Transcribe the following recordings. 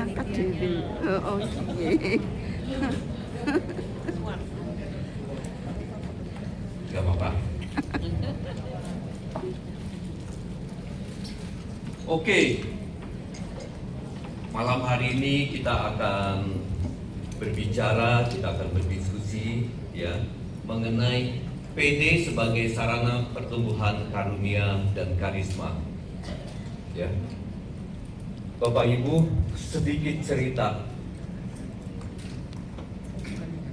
angkat diri. Oh, nggih. Gak apa-apa. Oke, malam hari ini kita akan berbicara, kita akan berdiskusi ya mengenai PD sebagai sarana pertumbuhan karunia dan karisma. Ya, Bapak Ibu, sedikit cerita.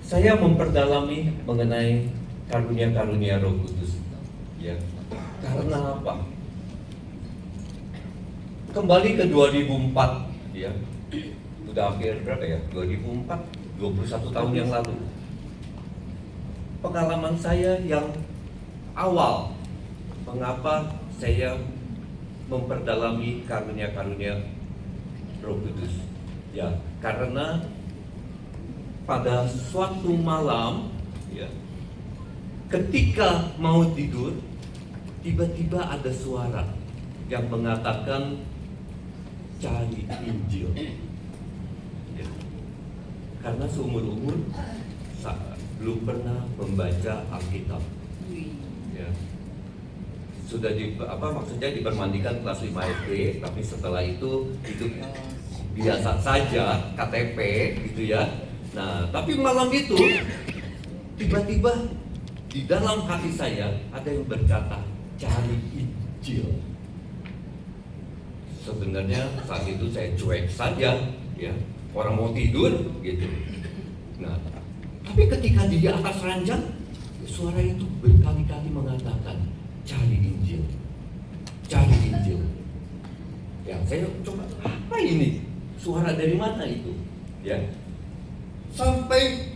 Saya memperdalami mengenai karunia-karunia Roh Kudus. Ya, karena apa? Kembali ke 2004, ya, udah hampir berapa ya? 2004, 21 tahun yang lalu. Pengalaman saya yang awal, mengapa saya memperdalami karunia-karunia Roh Kudus. Ya, karena pada suatu malam, ya, ketika mau tidur, tiba-tiba ada suara yang mengatakan cari Injil. Ya. Karena seumur-umur belum pernah membaca Alkitab. Ya. Sudah maksudnya dipermandikan kelas 5 SD, tapi setelah itu hidup biasa saja, KTP gitu ya. Nah, tapi malam itu tiba-tiba di dalam hati saya ada yang berkata cari Injil. Sebenarnya saat itu saya cuek saja, ya, orang mau tidur gitu. Nah, tapi ketika di atas ranjang, suara itu berkali-kali mengatakan cari Injil, cari Injil. Ya, saya coba apa ini? Suara dari mana itu? Ya, sampai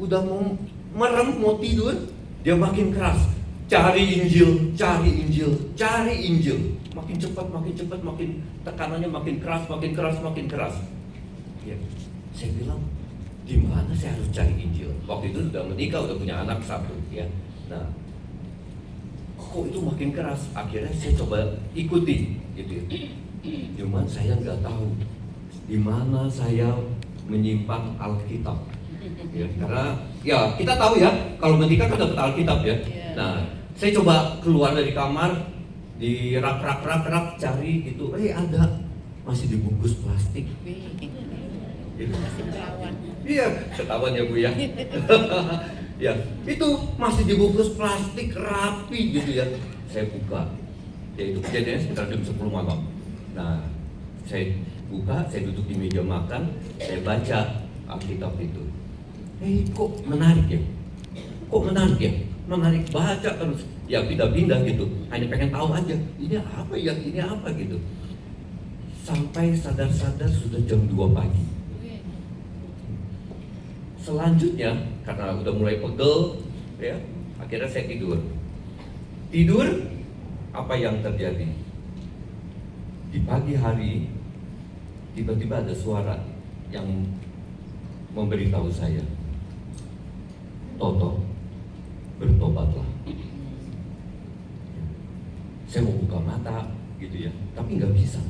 udah mau merem mau tidur, dia makin keras. Cari Injil, cari Injil, cari Injil. Makin cepat, makin tekanannya makin keras, makin keras, makin keras. Ya, saya bilang, di mana saya harus cari Injil? Waktu itu sudah menikah, udah punya anak satu, ya. Nah, kok itu makin keras? Akhirnya saya coba ikuti, gitu ya. Cuman saya nggak tahu di mana saya menyimpan Alkitab. Ya, karena ya kita tahu ya, kalau menikah kan dapat Alkitab ya. Nah, saya coba keluar dari kamar, di rak cari gitu, ada, masih dibungkus plastik. Gitu. Iya, ketahuan ya Bu ya. Ya, itu masih dibungkus plastik rapi gitu ya. Saya buka, ya itu kejadiannya sekitar jam 10 malam. Nah, saya buka, saya duduk di meja makan, saya baca Alkitab itu. Kok menarik ya? Kok menarik ya? Menarik, baca terus. Ya pindah-pindah gitu, hanya pengen tahu aja. Ini apa ya? Ini apa gitu. Sampai sadar-sadar sudah jam 2 pagi. Selanjutnya, karena udah mulai pegel, ya, akhirnya saya tidur. Tidur, apa yang terjadi? Di pagi hari, tiba-tiba ada suara yang memberitahu saya, Toto, bertobatlah. Saya mau buka mata, gitu ya, tapi nggak bisa.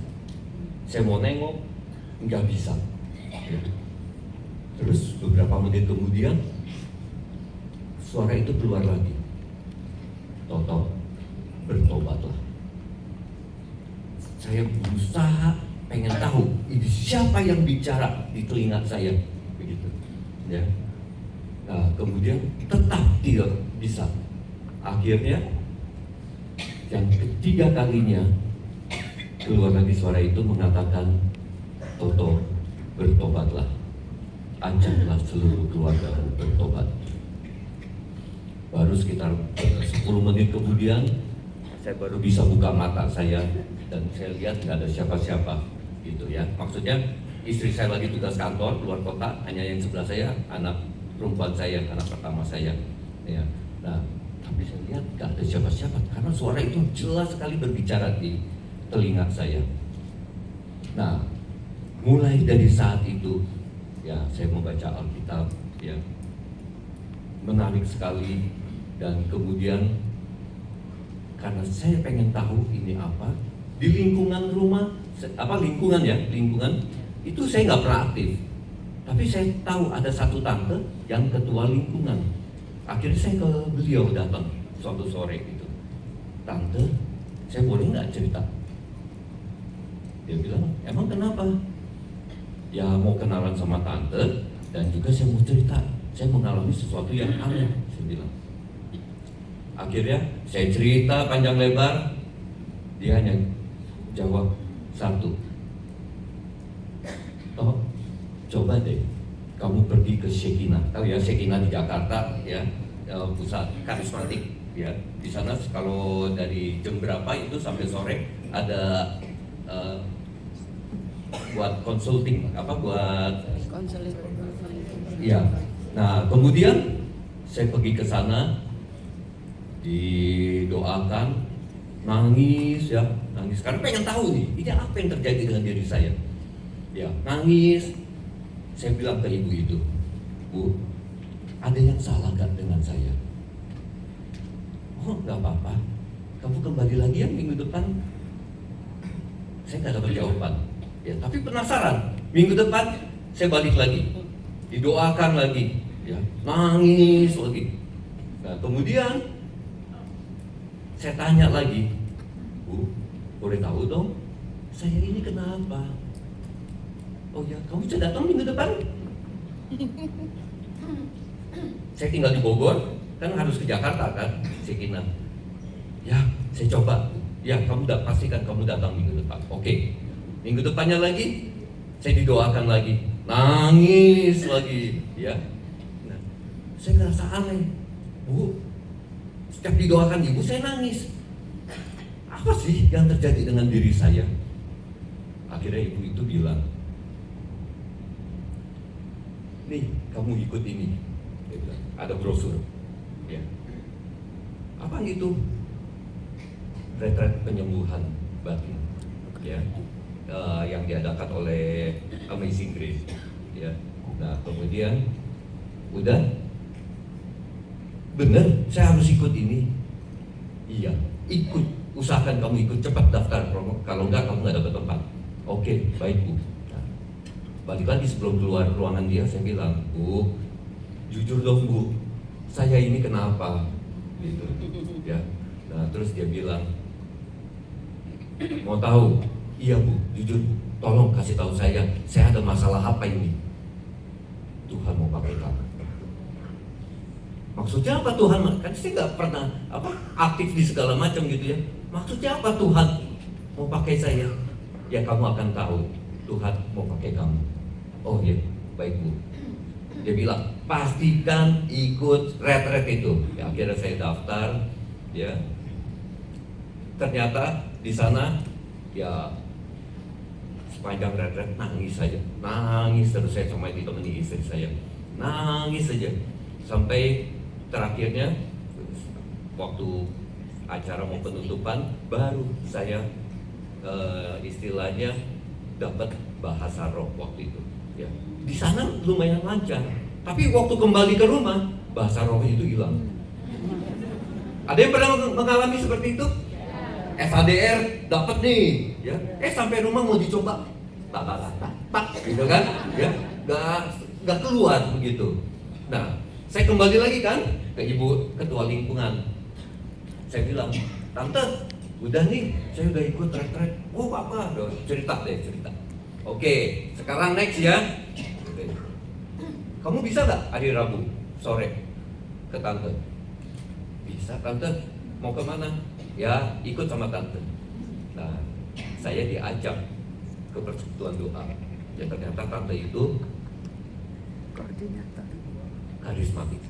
Saya mau nengok, nggak bisa. Ya. Terus beberapa menit kemudian, suara itu keluar lagi, Toto, bertobatlah. Saya berusaha pengen tahu ini siapa yang bicara di telinga saya, begitu. Ya. Nah, kemudian tetap tidak bisa. Akhirnya yang ketiga kalinya keluar lagi suara itu mengatakan, Toto, bertobatlah, ajaklah seluruh keluarga bertobat. Baru sekitar 10 menit kemudian saya baru bisa buka mata saya dan saya lihat nggak ada siapa-siapa gitu ya. Maksudnya istri saya lagi tugas kantor luar kota, hanya yang sebelah saya anak perempuan saya, anak pertama saya ya. Nah, tapi saya lihat nggak ada siapa-siapa karena suara itu jelas sekali berbicara di telinga saya. Nah, mulai dari saat itu ya saya membaca Alkitab ya, menarik sekali. Dan kemudian karena saya pengen tahu ini apa, di lingkungan rumah, lingkungan itu saya nggak pernah aktif. Tapi saya tahu ada satu tante yang ketua lingkungan. Akhirnya saya ke beliau datang suatu sore gitu. Tante, saya boleh nggak cerita? Dia bilang, emang kenapa? Ya mau kenalan sama tante dan juga saya mau cerita. Saya mengalami sesuatu yang aneh, saya bilang. Akhirnya saya cerita panjang lebar, dia hanya jawab satu. Oh, coba deh, kamu pergi ke Shekinah. Tahu ya Shekinah di Jakarta ya, pusat karismatik ya. Di sana kalau dari jam berapa itu sampai sore ada buat konsulting, buat konseling. iya. Nah kemudian saya pergi ke sana, didoakan, nangis ya, nangis karena pengen tahu nih, ini apa yang terjadi dengan diri saya. Ya, nangis. Saya bilang ke ibu itu, Bu, ada yang salah gak dengan saya? Oh, gak apa-apa, kamu kembali lagi ya minggu depan. Saya gak dapat jawaban ya, tapi penasaran. Minggu depan saya balik lagi, didoakan lagi ya, nangis lagi. Nah kemudian saya tanya lagi, Bu, boleh tahu dong saya ini kenapa? Oh ya, kamu bisa datang minggu depan? Saya tinggal di Bogor, kan harus ke Jakarta kan, Shekinah. Ya, saya coba. Ya, kamu pastikan kamu datang minggu depan. Oke. Minggu depannya lagi, saya didoakan lagi, nangis lagi, ya. Nah, saya ngerasa aneh, Bu. Setiap didoakan ibu, saya nangis. Apa sih yang terjadi dengan diri saya? Akhirnya ibu itu bilang, nih, kamu ikut ini. Ada brosur. Ya. Apa itu? Retret penyembuhan batin. Ya. Yang diadakan oleh Amazing Grace. Ya. Nah, kemudian udah bener, saya harus ikut ini. Iya, ikut. Usahakan kamu ikut, cepat daftar. Kalau enggak, kamu nggak dapat tempat. Oke, baik Bu. Balik lagi sebelum keluar ruangan dia, saya bilang, Bu, jujur dong Bu, saya ini kenapa? Gitu, ya. Nah terus dia bilang, mau tahu? Iya Bu, jujur, tolong kasih tahu saya ada masalah apa ini? Tuhan mau pakai kamu. Maksudnya apa Tuhan? Kan saya nggak pernah aktif di segala macam gitu ya. Maksudnya apa Tuhan mau pakai saya? Ya kamu akan tahu, Tuhan mau pakai kamu. Oh iya, baik Bu. Dia bilang, pastikan ikut retret itu. Ya, akhirnya saya daftar, ya. Ternyata di sana, ya sepanjang retret nangis saja, nangis terus. Saya cuma ditemani istri saya, nangis saja sampai terakhirnya waktu acara mau penutupan, baru saya istilahnya dapat bahasa roh waktu itu. Ya. Di sana lumayan lancar, tapi waktu kembali ke rumah bahasa roh itu hilang. Ada yang pernah mengalami seperti itu? SADR dapat nih, ya. Sampai rumah mau dicoba, tak, gitu kan? Ya, nggak keluar begitu. Nah, saya kembali lagi kan ke ibu ketua lingkungan. Saya bilang, Tante, udah nih, saya udah ikut retret. Oh Papa, cerita. Oke, sekarang next ya. Kamu bisa nggak hari Rabu sore ke Tante? Bisa Tante. Mau kemana? Ya ikut sama Tante. Nah, saya diajak ke persekutuan doa. Ya ternyata Tante itu Koordinator. karismatik.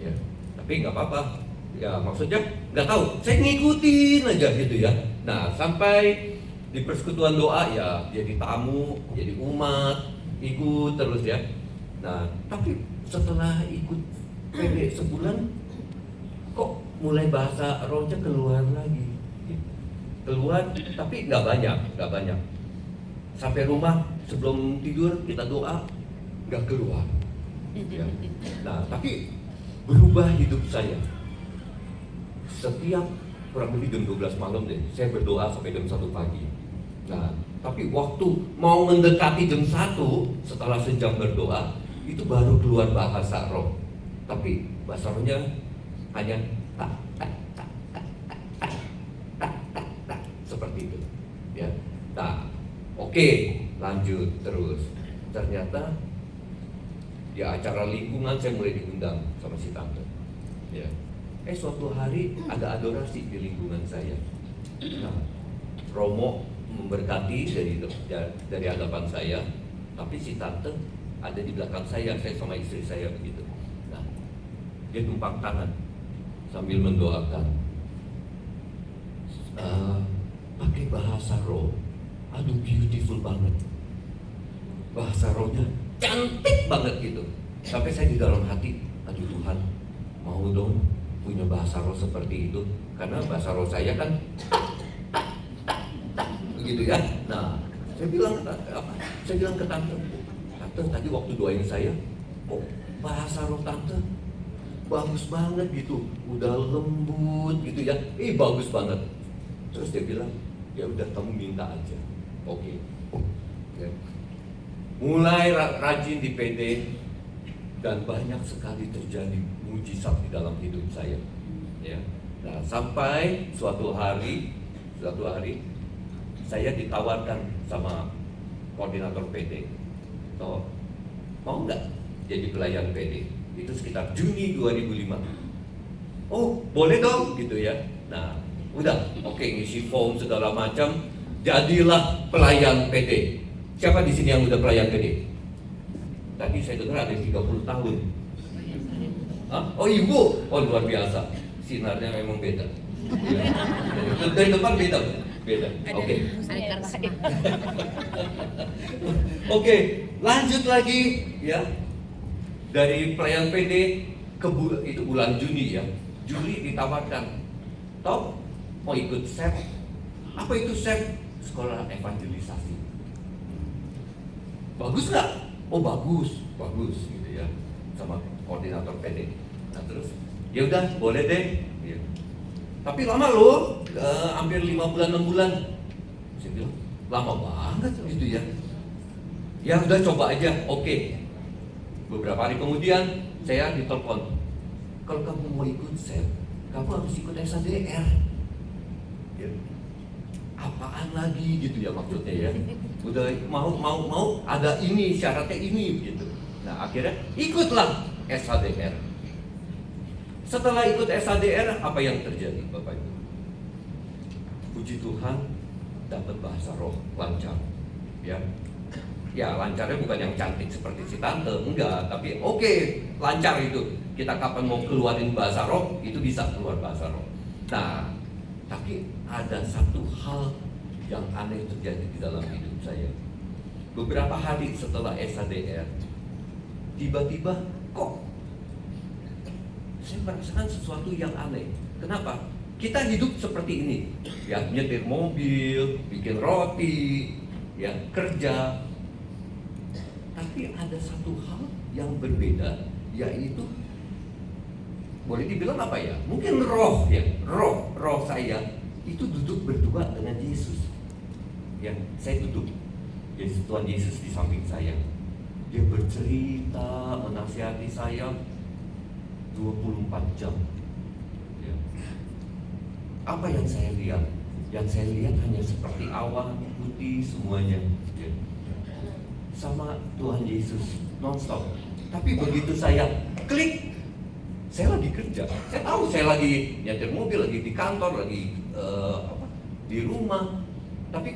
Ya, tapi nggak apa-apa. Ya maksudnya nggak tahu. Saya ngikutin aja gitu ya. Nah sampai di persekutuan doa ya jadi tamu, jadi umat, ikut terus ya. Nah tapi setelah ikut PB sebulan, kok mulai bahasa rohnya keluar lagi. Keluar tapi nggak banyak. Sampai rumah sebelum tidur kita doa, nggak keluar. Ya. Nah tapi berubah hidup saya. Setiap kurang lebih jam 12 malam deh, saya berdoa sampai jam 1 pagi. Nah, tapi waktu mau mendekati jam 1 setelah sejam berdoa, itu baru keluar bahasa roh. Tapi bahasa rohnya hanya tak, tak, tak, tak, tak, tak, tak, tak, tak, seperti itu. Ya, nah, oke, lanjut terus. Ternyata di acara lingkungan saya mulai diundang sama si tante. Ya, suatu hari ada adorasi di lingkungan saya. Nah, Romo memberkati dari hadapan saya, tapi si tante ada di belakang saya sama istri saya begitu. Nah, dia tumpang tangan sambil mendoakan, pakai bahasa roh. Aduh, beautiful banget, bahasa rohnya cantik banget gitu. Sampai saya di dalam hati, aduh Tuhan, mau dong punya bahasa roh seperti itu, karena bahasa roh saya kan begitu ya. Nah, saya bilang ke tante, tadi waktu doain saya, kok bahasa roh tante bagus banget gitu, udah lembut gitu ya, bagus banget. Terus dia bilang, ya udah kamu minta aja. Oke. Ya. Mulai rajin di PD dan banyak sekali terjadi mujizat di dalam hidup saya. Ya. Nah, sampai suatu hari saya ditawarkan sama koordinator PD, mau nggak jadi pelayan PD? Itu sekitar Juni 2005. Oh, boleh dong gitu ya. Nah, udah, oke, ngisi form segala macam, jadilah pelayan PD. Siapa di sini yang udah pelayan PD? Tadi saya dengar ada 30 tahun. Hah? Oh, ibu, oh luar biasa. Sinarnya memang beda. Ya. Dari depan beda. Oke. Oke, lanjut lagi ya. Dari pelayan PD itu bulan Juni ya. Juli ditawarkan, Tom mau ikut SEP. Apa itu SEP? Sekolah evangelisasi. Bagus nggak? Oh bagus gitu ya, sama koordinator PD. Nah terus, ya udah boleh deh. Ya. Tapi lama loh, hampir 5 bulan 6 bulan. Saya bilang lama banget gitu ya. Ya udah coba aja, oke. Beberapa hari kemudian saya ditelepon, kalau kamu mau ikut SEP, kamu harus ikut SADR. Ya. Apaan lagi gitu ya maksudnya ya. Udah mau ada ini syaratnya ini gitu. Nah akhirnya ikutlah SADR. Setelah ikut SADR, apa yang terjadi Bapak Ibu? Puji Tuhan, dapat bahasa roh lancar. Ya lancarnya bukan yang cantik seperti si tante, enggak, tapi oke, lancar itu. Kita kapan mau keluarin bahasa roh, itu bisa keluar bahasa roh. Nah, tapi ada satu hal yang aneh terjadi di dalam hidup saya. Beberapa hari setelah SADR, tiba-tiba kok saya merasakan sesuatu yang aneh. Kenapa? Kita hidup seperti ini, ya nyetir mobil, bikin roti, ya kerja. Tapi ada satu hal yang berbeda, yaitu boleh dibilang apa ya? Mungkin roh ya, roh saya itu duduk berdua dengan Yesus. Ya, saya duduk, Tuhan Yesus di samping saya. Dia bercerita, menasihati saya 24 jam. Ya. Apa yang saya lihat? Yang saya lihat hanya seperti awan putih semuanya. Ya. Sama Tuhan Yesus nonstop. Tapi begitu saya klik, saya lagi kerja. Saya tahu saya lagi nyetir mobil, lagi di kantor, lagi di rumah. Tapi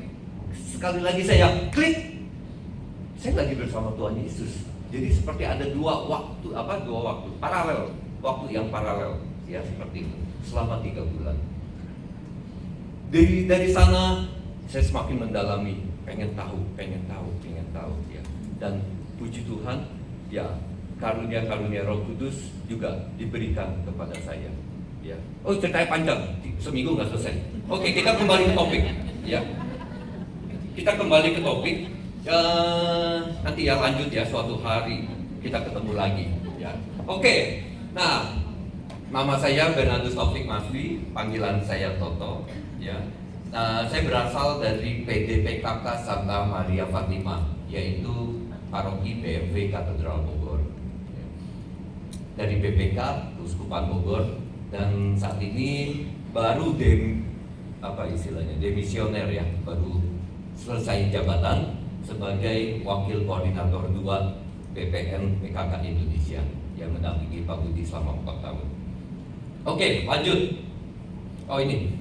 sekali lagi saya klik, saya lagi bersama Tuhan Yesus. Jadi seperti ada dua waktu paralel, waktu yang paralel, ya seperti itu selama 3 bulan. Dari sana saya semakin mendalami, pengen tahu ya. Dan puji Tuhan, ya karunia Roh Kudus juga diberikan kepada saya. Ya. Oh ceritanya panjang, seminggu nggak selesai. Oke, kita kembali ke topik. Ya, kita kembali ke topik. Nanti ya lanjut ya, suatu hari kita ketemu lagi. Ya. Oke, nah nama saya Bernardus Taufik Maswi, panggilan saya Toto. Ya. Saya berasal dari PDPKK Santa Maria Fatima, yaitu paroki BMV Katedral Bogor. Dari BPK Keuskupan Bogor, dan saat ini baru demisioner ya, baru selesai jabatan sebagai Wakil Koordinator 2 BPN PKK Indonesia yang mendampingi Pak Budi selama 4 tahun. Oke, lanjut. Oh, ini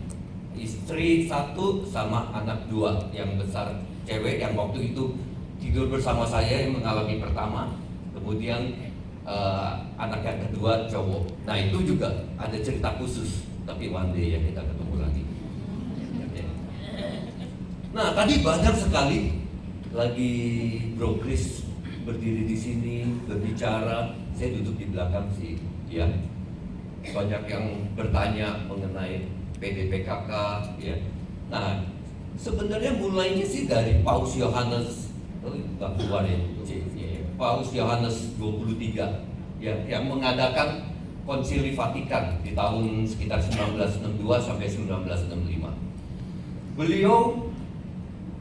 istri 1 sama anak 2 yang besar cewek yang waktu itu tidur bersama saya yang mengalami pertama, kemudian anak yang kedua cowok. Nah, itu juga ada cerita khusus, tapi one day ya kita ketemu lagi. Nah, tadi banyak sekali lagi Bro Chris berdiri di sini berbicara, saya duduk di belakang sih, ya. Banyak yang bertanya mengenai PDPKK, ya. Nah, sebenarnya mulainya sih dari Paus Yohanes, keluar ya, Paus Yohanes 23, ya, yang mengadakan Konsili Vatikan di tahun sekitar 1962 sampai 1965. Beliau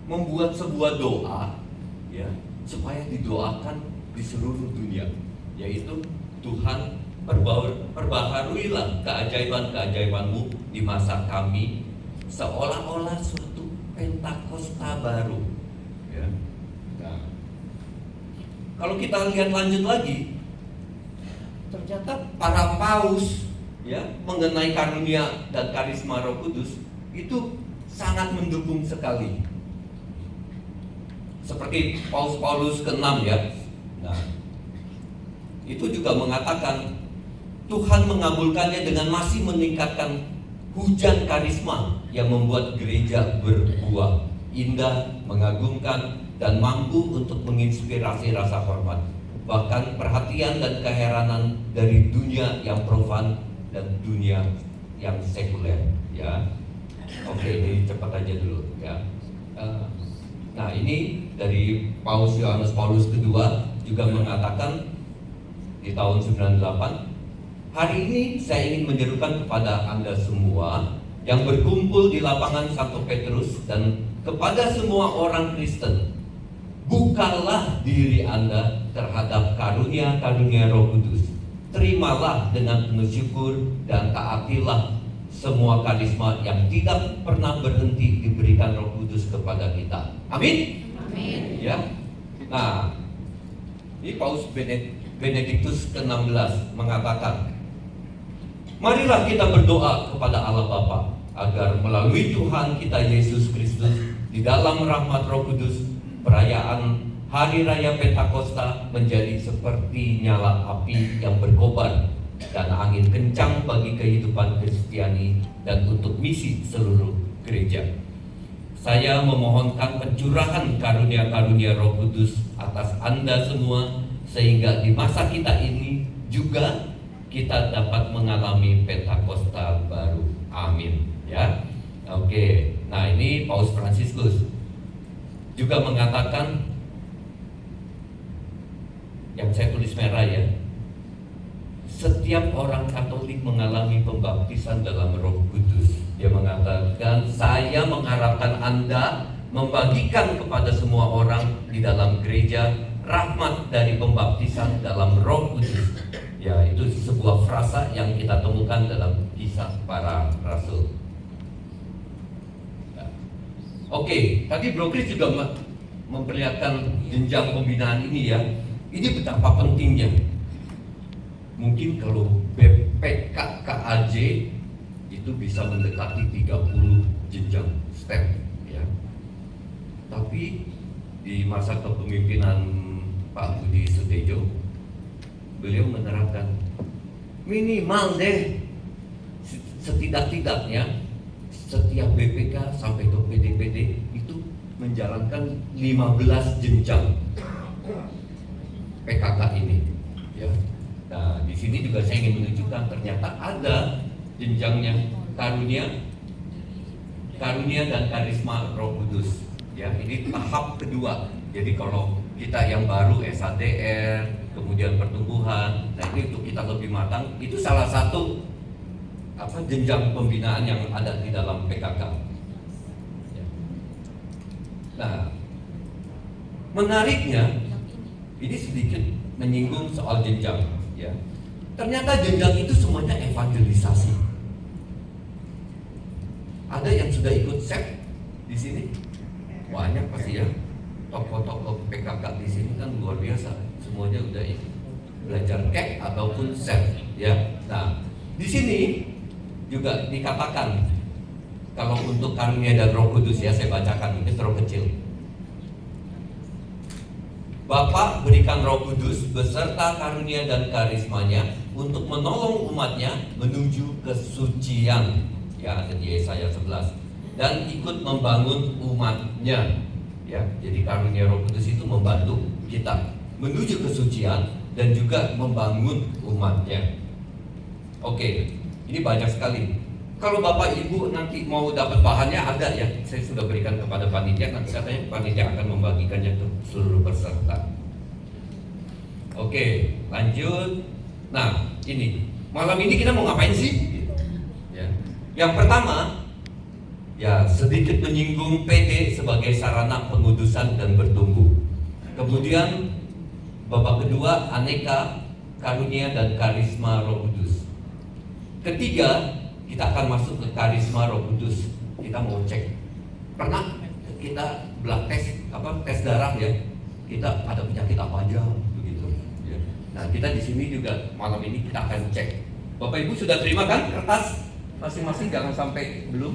membuat sebuah doa, ya, supaya didoakan di seluruh dunia, yaitu Tuhan perbaharuilah keajaiban-keajaibanmu di masa kami, seolah-olah suatu Pentakosta baru. Ya. Nah, kalau kita lihat lanjut lagi, ternyata para paus ya mengenai karunia dan karisma Roh Kudus itu sangat mendukung sekali. Seperti Paus Paulus ke-6 ya. Nah, itu juga mengatakan Tuhan mengabulkannya dengan masih meningkatkan hujan karisma yang membuat gereja berbuah indah, mengagumkan, dan mampu untuk menginspirasi rasa hormat, bahkan perhatian dan keheranan dari dunia yang profan dan dunia yang sekuler. Ya, oke, ini cepat aja dulu ya. Nah, ini dari Paus Yohanes Paulus kedua juga mengatakan di tahun 98, hari ini saya ingin menyerukan kepada Anda semua yang berkumpul di lapangan Santo Petrus dan kepada semua orang Kristen, bukalah diri Anda terhadap karunia-karunia Roh Kudus. Terimalah dengan penuh syukur dan taatilah semua karisma yang tidak pernah berhenti diberikan Roh Kudus kepada kita. Amin. Amin. Ya. Nah, ini Paus Benediktus ke-16 mengatakan, marilah kita berdoa kepada Allah Bapa agar melalui Tuhan kita Yesus Kristus di dalam rahmat Roh Kudus, perayaan Hari Raya Pentakosta menjadi seperti nyala api yang berkobar dan angin kencang bagi kehidupan Kristiani dan untuk misi seluruh gereja. Saya memohonkan pencurahan karunia-karunia Roh Kudus atas Anda semua, sehingga di masa kita ini juga kita dapat mengalami Pentakosta baru. Amin. Ya, oke. Nah, ini Paus Fransiskus juga mengatakan, yang saya tulis merah ya, setiap orang Katolik mengalami pembaptisan dalam Roh Kudus. Dia mengatakan, saya mengharapkan Anda membagikan kepada semua orang di dalam gereja rahmat dari pembaptisan dalam Roh Kudus. Ya, itu sebuah frasa yang kita temukan dalam Kisah Para Rasul. Oke, tadi Bro Chris juga memperlihatkan jenjang pembinaan ini ya. Ini betapa pentingnya. Mungkin kalau BPKKAJ itu bisa mendekati 30 jenjang step ya. Tapi di masa kepemimpinan Pak Budi Sutejo, beliau menerapkan minimal deh setidak-tidaknya setiap BPK sampai ke PD-PD itu menjalankan 15 jenjang PKK ini ya. Nah, di sini juga saya ingin menunjukkan ternyata ada jenjangnya karunia dan karisma Roh Kudus ya. Ini tahap kedua. Jadi kalau kita yang baru SADR, kemudian pertumbuhan, nah ini untuk kita lebih matang, itu salah satu jenjang pembinaan yang ada di dalam PKK. Nah, menariknya ini sedikit menyinggung soal jenjang, ya. Ternyata jenjang itu semuanya evangelisasi. Ada yang sudah ikut SEP di sini? Banyak pasti ya. Tokoh-tokoh PKK di sini kan luar biasa. Semuanya udah belajar KEK ataupun SEP, ya. Nah, di sini juga dikatakan kalau untuk karunia dan Roh Kudus, ya, saya bacakan ini terlalu kecil. Bapa berikan Roh Kudus beserta karunia dan karismanya untuk menolong umatnya menuju kesucian, ya, ada di Yesaya 11, dan ikut membangun umatnya, ya. Jadi karunia Roh Kudus itu membantu kita menuju kesucian dan juga membangun umatnya. Oke, ini banyak sekali. Kalau Bapak Ibu nanti mau dapat bahannya ada, ya, saya sudah berikan kepada panitia. Nanti katanya panitia akan membagikannya ke seluruh peserta. Oke, lanjut. Nah, ini malam ini kita mau ngapain sih? Ya. Yang pertama, ya, sedikit menyinggung PD sebagai sarana pengudusan dan bertumbuh. Kemudian babak kedua, aneka karunia dan karisma Roh Kudus. Ketiga, kita akan masuk ke karisma Roh Kudus. Kita mau cek. Pernah kita blood test, tes darah, ya. Kita ada penyakit apa aja begitu, ya. Nah, kita di sini juga malam ini kita akan cek. Bapak Ibu sudah terima kan kertas masing-masing, jangan sampai belum.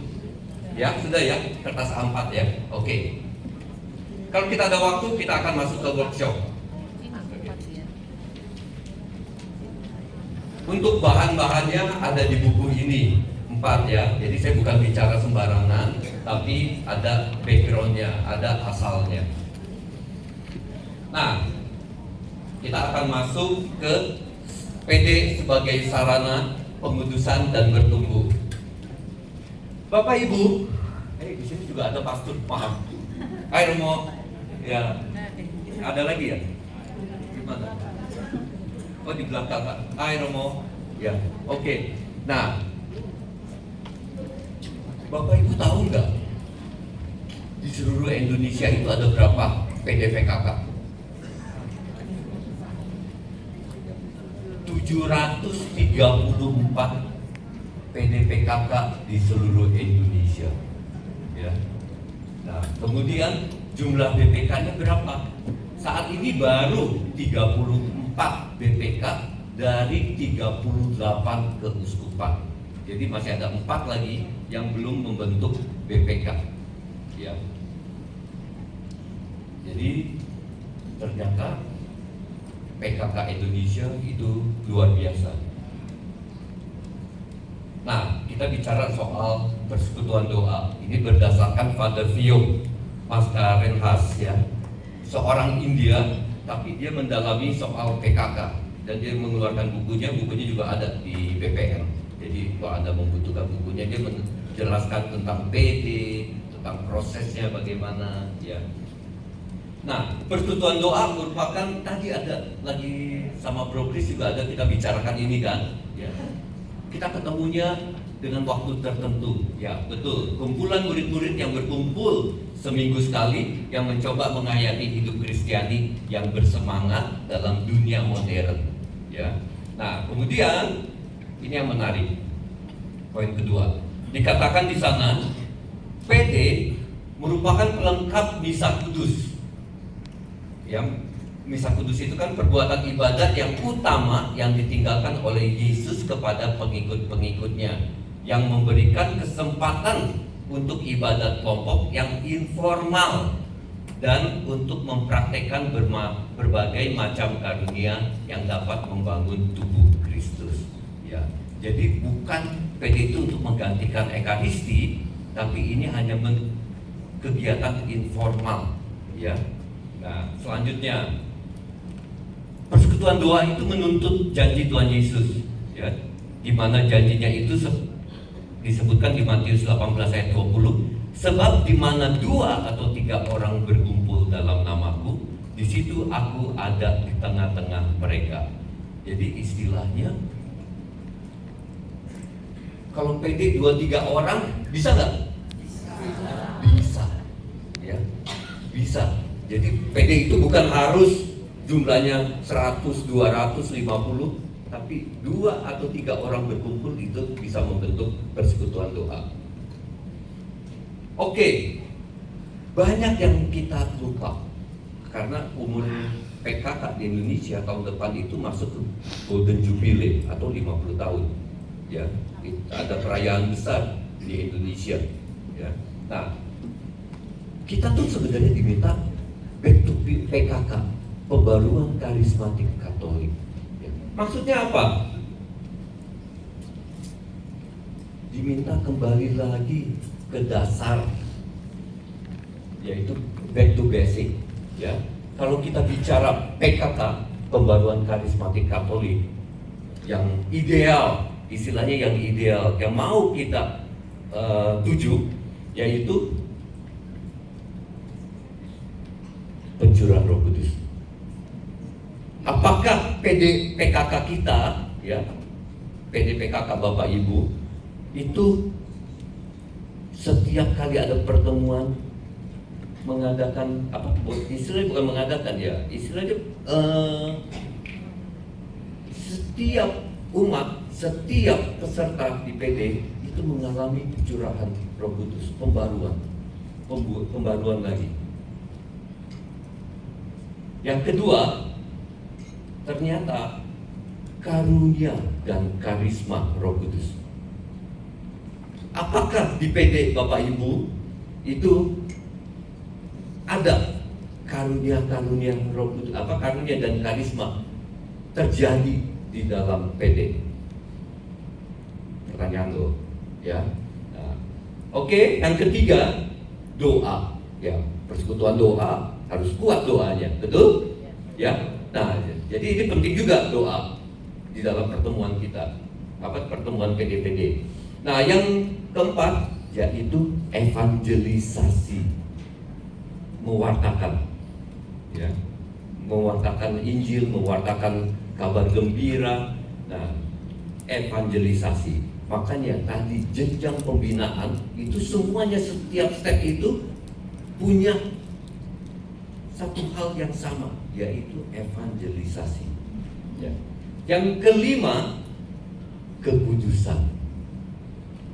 Ya, sudah ya, kertas A4 ya. Oke. Kalau kita ada waktu, kita akan masuk ke workshop. Untuk bahan-bahannya ada di buku ini 4, ya. Jadi saya bukan bicara sembarangan, tapi ada backgroundnya, ada asalnya. Nah, kita akan masuk ke PD sebagai sarana pengudusan dan bertumbuh. Bapak Ibu, di sini juga ada pastor, paham? Hai Romo, ya. Ada lagi ya? Gimana? Oh, di belakang Pak. Hai Romo. Ya, oke. Nah, Bapak Ibu tahu nggak di seluruh Indonesia itu ada berapa PDPKK? 734 PDPKK di seluruh Indonesia, ya. Nah, kemudian jumlah BPK-nya berapa? Saat ini baru 34 BPK dari 38 keuskupan. Jadi masih ada 4 lagi yang belum membentuk BPK, ya. Jadi ternyata PKK Indonesia itu luar biasa. Nah, kita bicara soal persekutuan doa. Ini berdasarkan Father Vio Pascarenhas, ya. Seorang India, tapi dia mendalami soal PKK dan dia mengeluarkan bukunya juga ada di BPN. Jadi kalau Anda membutuhkan bukunya, dia menjelaskan tentang PD, tentang prosesnya bagaimana, ya. Nah, persekutuan doa merupakan, tadi ada lagi sama Bro Chris juga ada, kita bicarakan ini kan, ya. Kita ketemunya dengan waktu tertentu, ya, betul. Kumpulan murid-murid yang berkumpul seminggu sekali yang mencoba menghayati hidup Kristiani yang bersemangat dalam dunia modern, ya. Nah, kemudian ini yang menarik. Poin kedua, dikatakan di sana PD merupakan pelengkap misa kudus. Ya, misa kudus itu kan perbuatan ibadat yang utama yang ditinggalkan oleh Yesus kepada pengikut-pengikutnya, yang memberikan kesempatan untuk ibadat kelompok yang informal dan untuk mempraktekkan berbagai macam karunia yang dapat membangun tubuh Kristus, ya. Jadi bukan PD itu untuk menggantikan Ekaristi, tapi ini hanya kegiatan informal, ya. Nah, selanjutnya persekutuan doa itu menuntut janji Tuhan Yesus, ya, di mana janjinya itu disebutkan di Matius 18 ayat 20, sebab di mana 2 atau 3 orang berkumpul dalam namaku, di situ aku ada di tengah-tengah mereka. Jadi istilahnya, kalau PD 2-3 orang bisa nggak? Bisa, ya. bisa. Jadi PD itu bukan harus jumlahnya 100, 200, 50, tapi 2 atau 3 orang berkumpul itu bisa membentuk persekutuan doa. Oke, banyak yang kita lupa karena umur PKK di Indonesia tahun depan itu masuk ke Golden Jubilee atau 50 tahun. Ya, ada perayaan besar di Indonesia. Ya, nah kita tuh sebenarnya diminta back to PKK, pembaruan karismatik Katolik. Ya. Maksudnya apa? Diminta kembali lagi ke dasar, yaitu back to basic. Ya, kalau kita bicara PKK, pembaruan karismatik Katolik, yang ideal, istilahnya yang ideal, yang mau kita tuju, yaitu pencurahan Roh Kudus. Apakah PKK kita, ya, PKK Bapak Ibu, itu setiap kali ada pertemuan mengadakan apa? Istilahnya bukan mengadakan ya, istilahnya setiap umat, setiap peserta di PD itu mengalami pencurahan Roh Kudus, pembaruan lagi. Yang kedua, ternyata karunia dan karisma Roh Kudus. Apakah di PD Bapak Ibu itu ada karunia Roh Kudus, apa karunia dan karisma terjadi di dalam PD? Pertanyaan lo, ya. Nah, oke, yang ketiga, doa, ya, persekutuan doa harus kuat doanya, betul? Ya. Nah, jadi ini penting juga doa di dalam pertemuan kita, apa pertemuan PD. Nah, yang keempat yaitu evangelisasi, mewartakan, ya, mewartakan Injil, mewartakan kabar gembira. Nah, evangelisasi. Makanya tadi jenjang pembinaan itu semuanya, setiap step itu punya satu hal yang sama, yaitu evangelisasi. Ya. Yang kelima, kekudusan.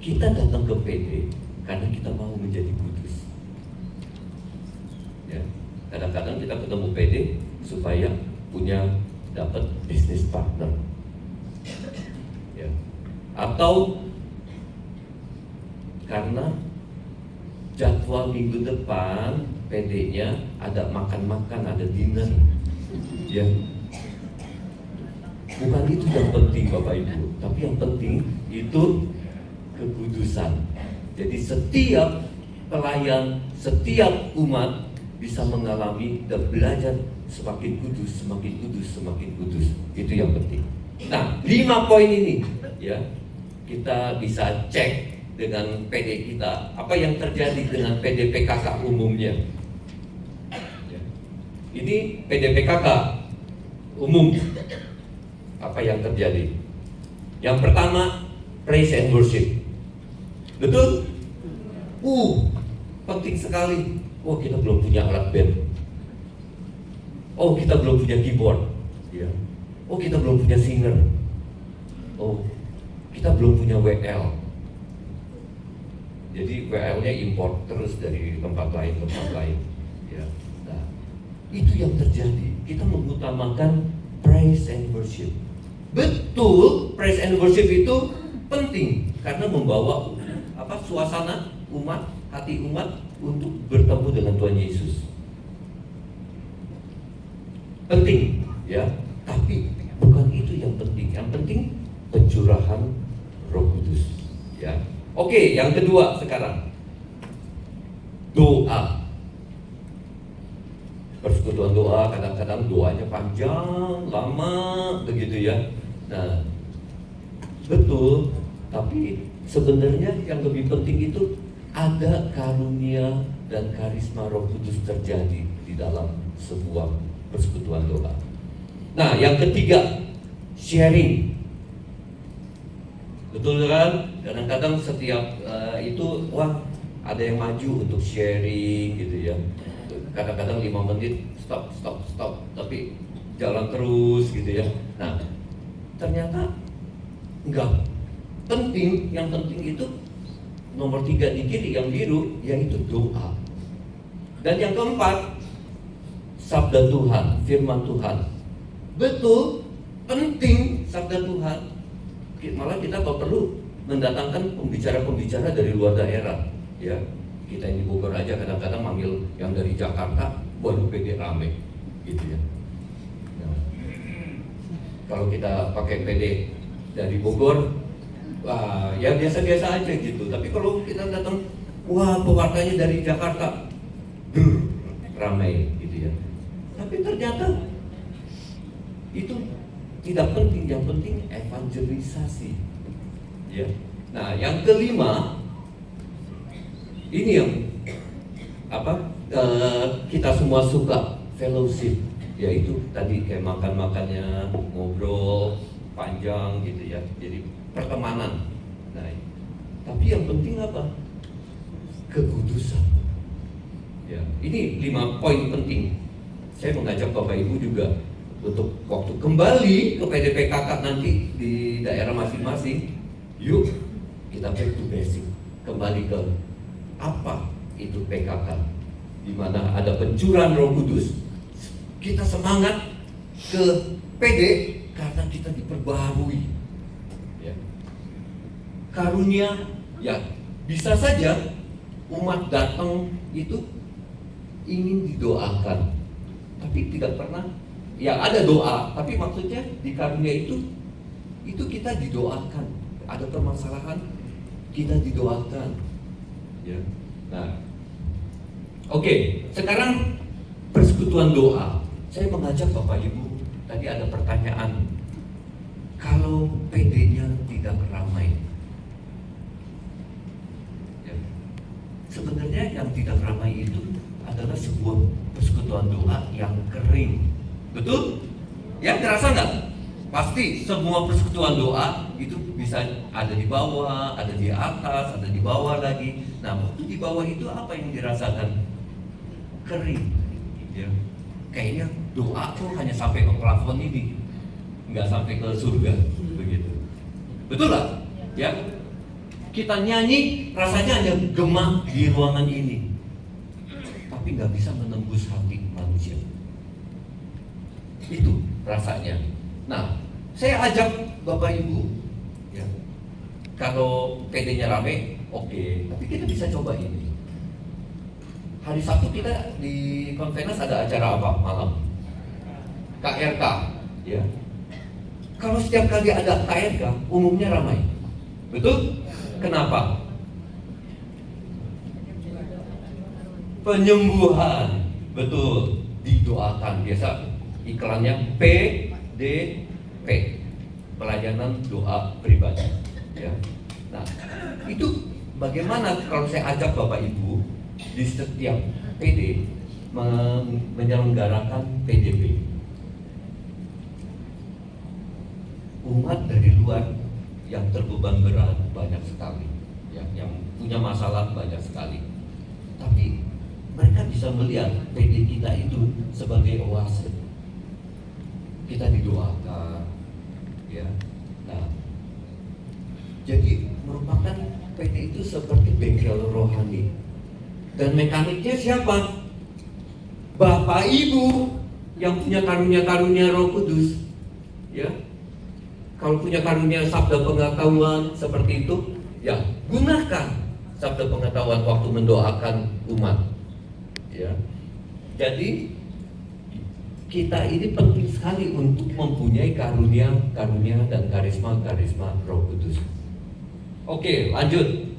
Kita datang ke PD karena kita mau menjadi kudus. Ya. Kadang-kadang kita ketemu PD supaya dapat bisnis partner. Ya. Atau karena jadwal minggu depan PD-nya ada makan-makan, ada dinner. Ya. Bukan itu yang penting Bapak Ibu, tapi yang penting itu kekudusan. Jadi setiap pelayan, setiap umat bisa mengalami dan belajar semakin kudus, semakin kudus, semakin kudus. Itu yang penting. Nah, 5 poin ini ya kita bisa cek dengan PD kita, apa yang terjadi dengan PD PKK umumnya. Ya. Ini PD PKK umum, apa yang terjadi? Yang pertama, praise and worship. Betul? Penting sekali. Oh, kita belum punya alat band. Oh, kita belum punya keyboard. Ya. Oh, kita belum punya singer. Oh, kita belum punya WL. Jadi WL-nya import terus dari tempat lain. Ya. Nah, itu yang terjadi. Kita mengutamakan praise and worship. Betul, praise and worship itu penting karena membawa suasana umat, hati umat untuk bertemu dengan Tuhan Yesus. Penting, ya. Tapi bukan itu yang penting. Yang penting pencurahan Roh Kudus, ya. Oke, yang kedua sekarang doa. Persekutuan doa, kadang-kadang doanya panjang, lama, begitu ya. Nah, betul. Tapi sebenarnya yang lebih penting itu ada karunia dan karisma Roh Kudus terjadi di dalam sebuah persekutuan doa. Nah, yang ketiga, sharing. Betul kan? Kadang-kadang setiap itu, ada yang maju untuk sharing gitu ya. kadang-kadang 5 menit stop, tapi jalan terus gitu ya. Nah, ternyata enggak penting. Yang penting itu nomor 3 di kiri yang biru, yaitu doa. Dan yang keempat, sabda Tuhan, firman Tuhan. Betul, penting sabda Tuhan. Malah kita perlu mendatangkan pembicara-pembicara dari luar daerah. Ya, kita di Bogor aja kadang-kadang manggil yang dari Jakarta, baru PD rame, gitu ya. Nah, kalau kita pakai PD dari Bogor, wah, ya biasa-biasa aja gitu. Tapi kalau kita datang, wah, pewartanya dari Jakarta, ramai gitu ya. Tapi ternyata itu tidak penting. Yang penting evangelisasi. Ya. Nah, yang kelima, ini yang kita semua suka, fellowship, yaitu tadi kayak makan-makannya, ngobrol panjang gitu ya. Jadi pertemanan. Nah, tapi yang penting apa? Kekudusan. Ya, ini 5 poin penting. Saya mengajak Bapak Ibu juga untuk waktu kembali ke PDPKK nanti di daerah masing-masing, yuk kita back to basic, kembali ke apa itu PKK, di mana ada pencurahan Roh Kudus. Kita semangat ke PD karena kita diperbarui. Ya. Karunia, ya bisa saja umat datang itu ingin didoakan, tapi tidak pernah. Ya ada doa, tapi maksudnya di karunia itu kita didoakan. Ada permasalahan, kita didoakan. Ya. Nah, oke, sekarang persekutuan doa. Saya mengajak Bapak Ibu, tadi ada pertanyaan, kalau PD-nya tidak ramai, ya, sebenarnya yang tidak ramai itu adalah sebuah persekutuan doa yang kering. Betul? Ya, terasa nggak? Pasti semua persekutuan doa itu bisa ada di bawah, ada di atas, ada di bawah lagi. Nah, waktu di bawah itu apa yang dirasakan? Kering. Ya. Kayaknya doa tuh hanya sampai ke plafon ini, nggak sampai ke surga, begitu. Betul lah? Ya. Kita nyanyi, rasanya hanya gema di ruangan ini, tapi nggak bisa menembus hati manusia. Itu rasanya. Nah, saya ajak Bapak Ibu, ya, kalau PD-nya rame, oke, tapi kita bisa coba ini. Hari Sabtu kita di Konvenas ada acara apa malam? KRK, ya. Kalau setiap kali ada KRK, umumnya ramai. Betul? Kenapa? Penyembuhan, betul, didoakan. Biasa iklannya PDP, pelayanan doa pribadi. Ya. Nah, itu bagaimana kalau saya ajak Bapak Ibu di setiap PD menyelenggarakan PDP? Umat dari luar yang terbeban berat banyak sekali, ya, yang punya masalah banyak sekali. Tapi mereka bisa melihat PD kita itu sebagai oase. Kita didoakan, ya. Nah, jadi merupakan PD itu seperti bengkel rohani. Dan mekaniknya siapa? Bapak Ibu yang punya karunia-karunia Roh Kudus, ya. Kalau punya karunia sabda pengetahuan seperti itu, ya gunakan sabda pengetahuan waktu mendoakan umat, ya. Jadi kita ini penting sekali untuk mempunyai karunia dan karisma Roh Kudus. Oke, lanjut.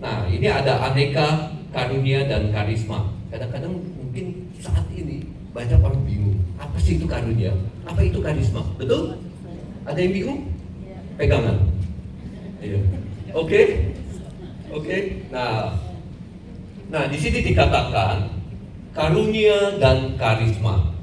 Nah, ini ada aneka karunia dan karisma. Kadang-kadang mungkin saat ini banyak orang bingung, apa sih itu karunia? Apa itu karisma? Betul? Ada yang bingung? Pegangan. Iya. Oke. Nah, di sini dikatakan karunia dan karisma.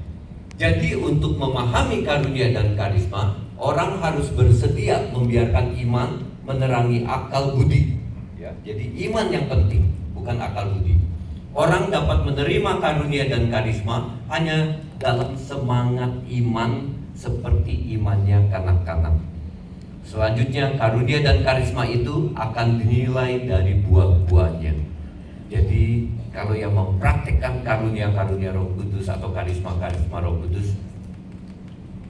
Jadi untuk memahami karunia dan karisma, orang harus bersedia membiarkan iman menerangi akal budi. Ya, jadi iman yang penting, bukan akal budi. Orang dapat menerima karunia dan karisma hanya dalam semangat iman seperti imannya kanak-kanak. Selanjutnya, karunia dan karisma itu akan dinilai dari buah-buahnya. Jadi kalau yang mempraktekkan karunia-karunia Roh Kudus atau karisma-karisma Roh Kudus,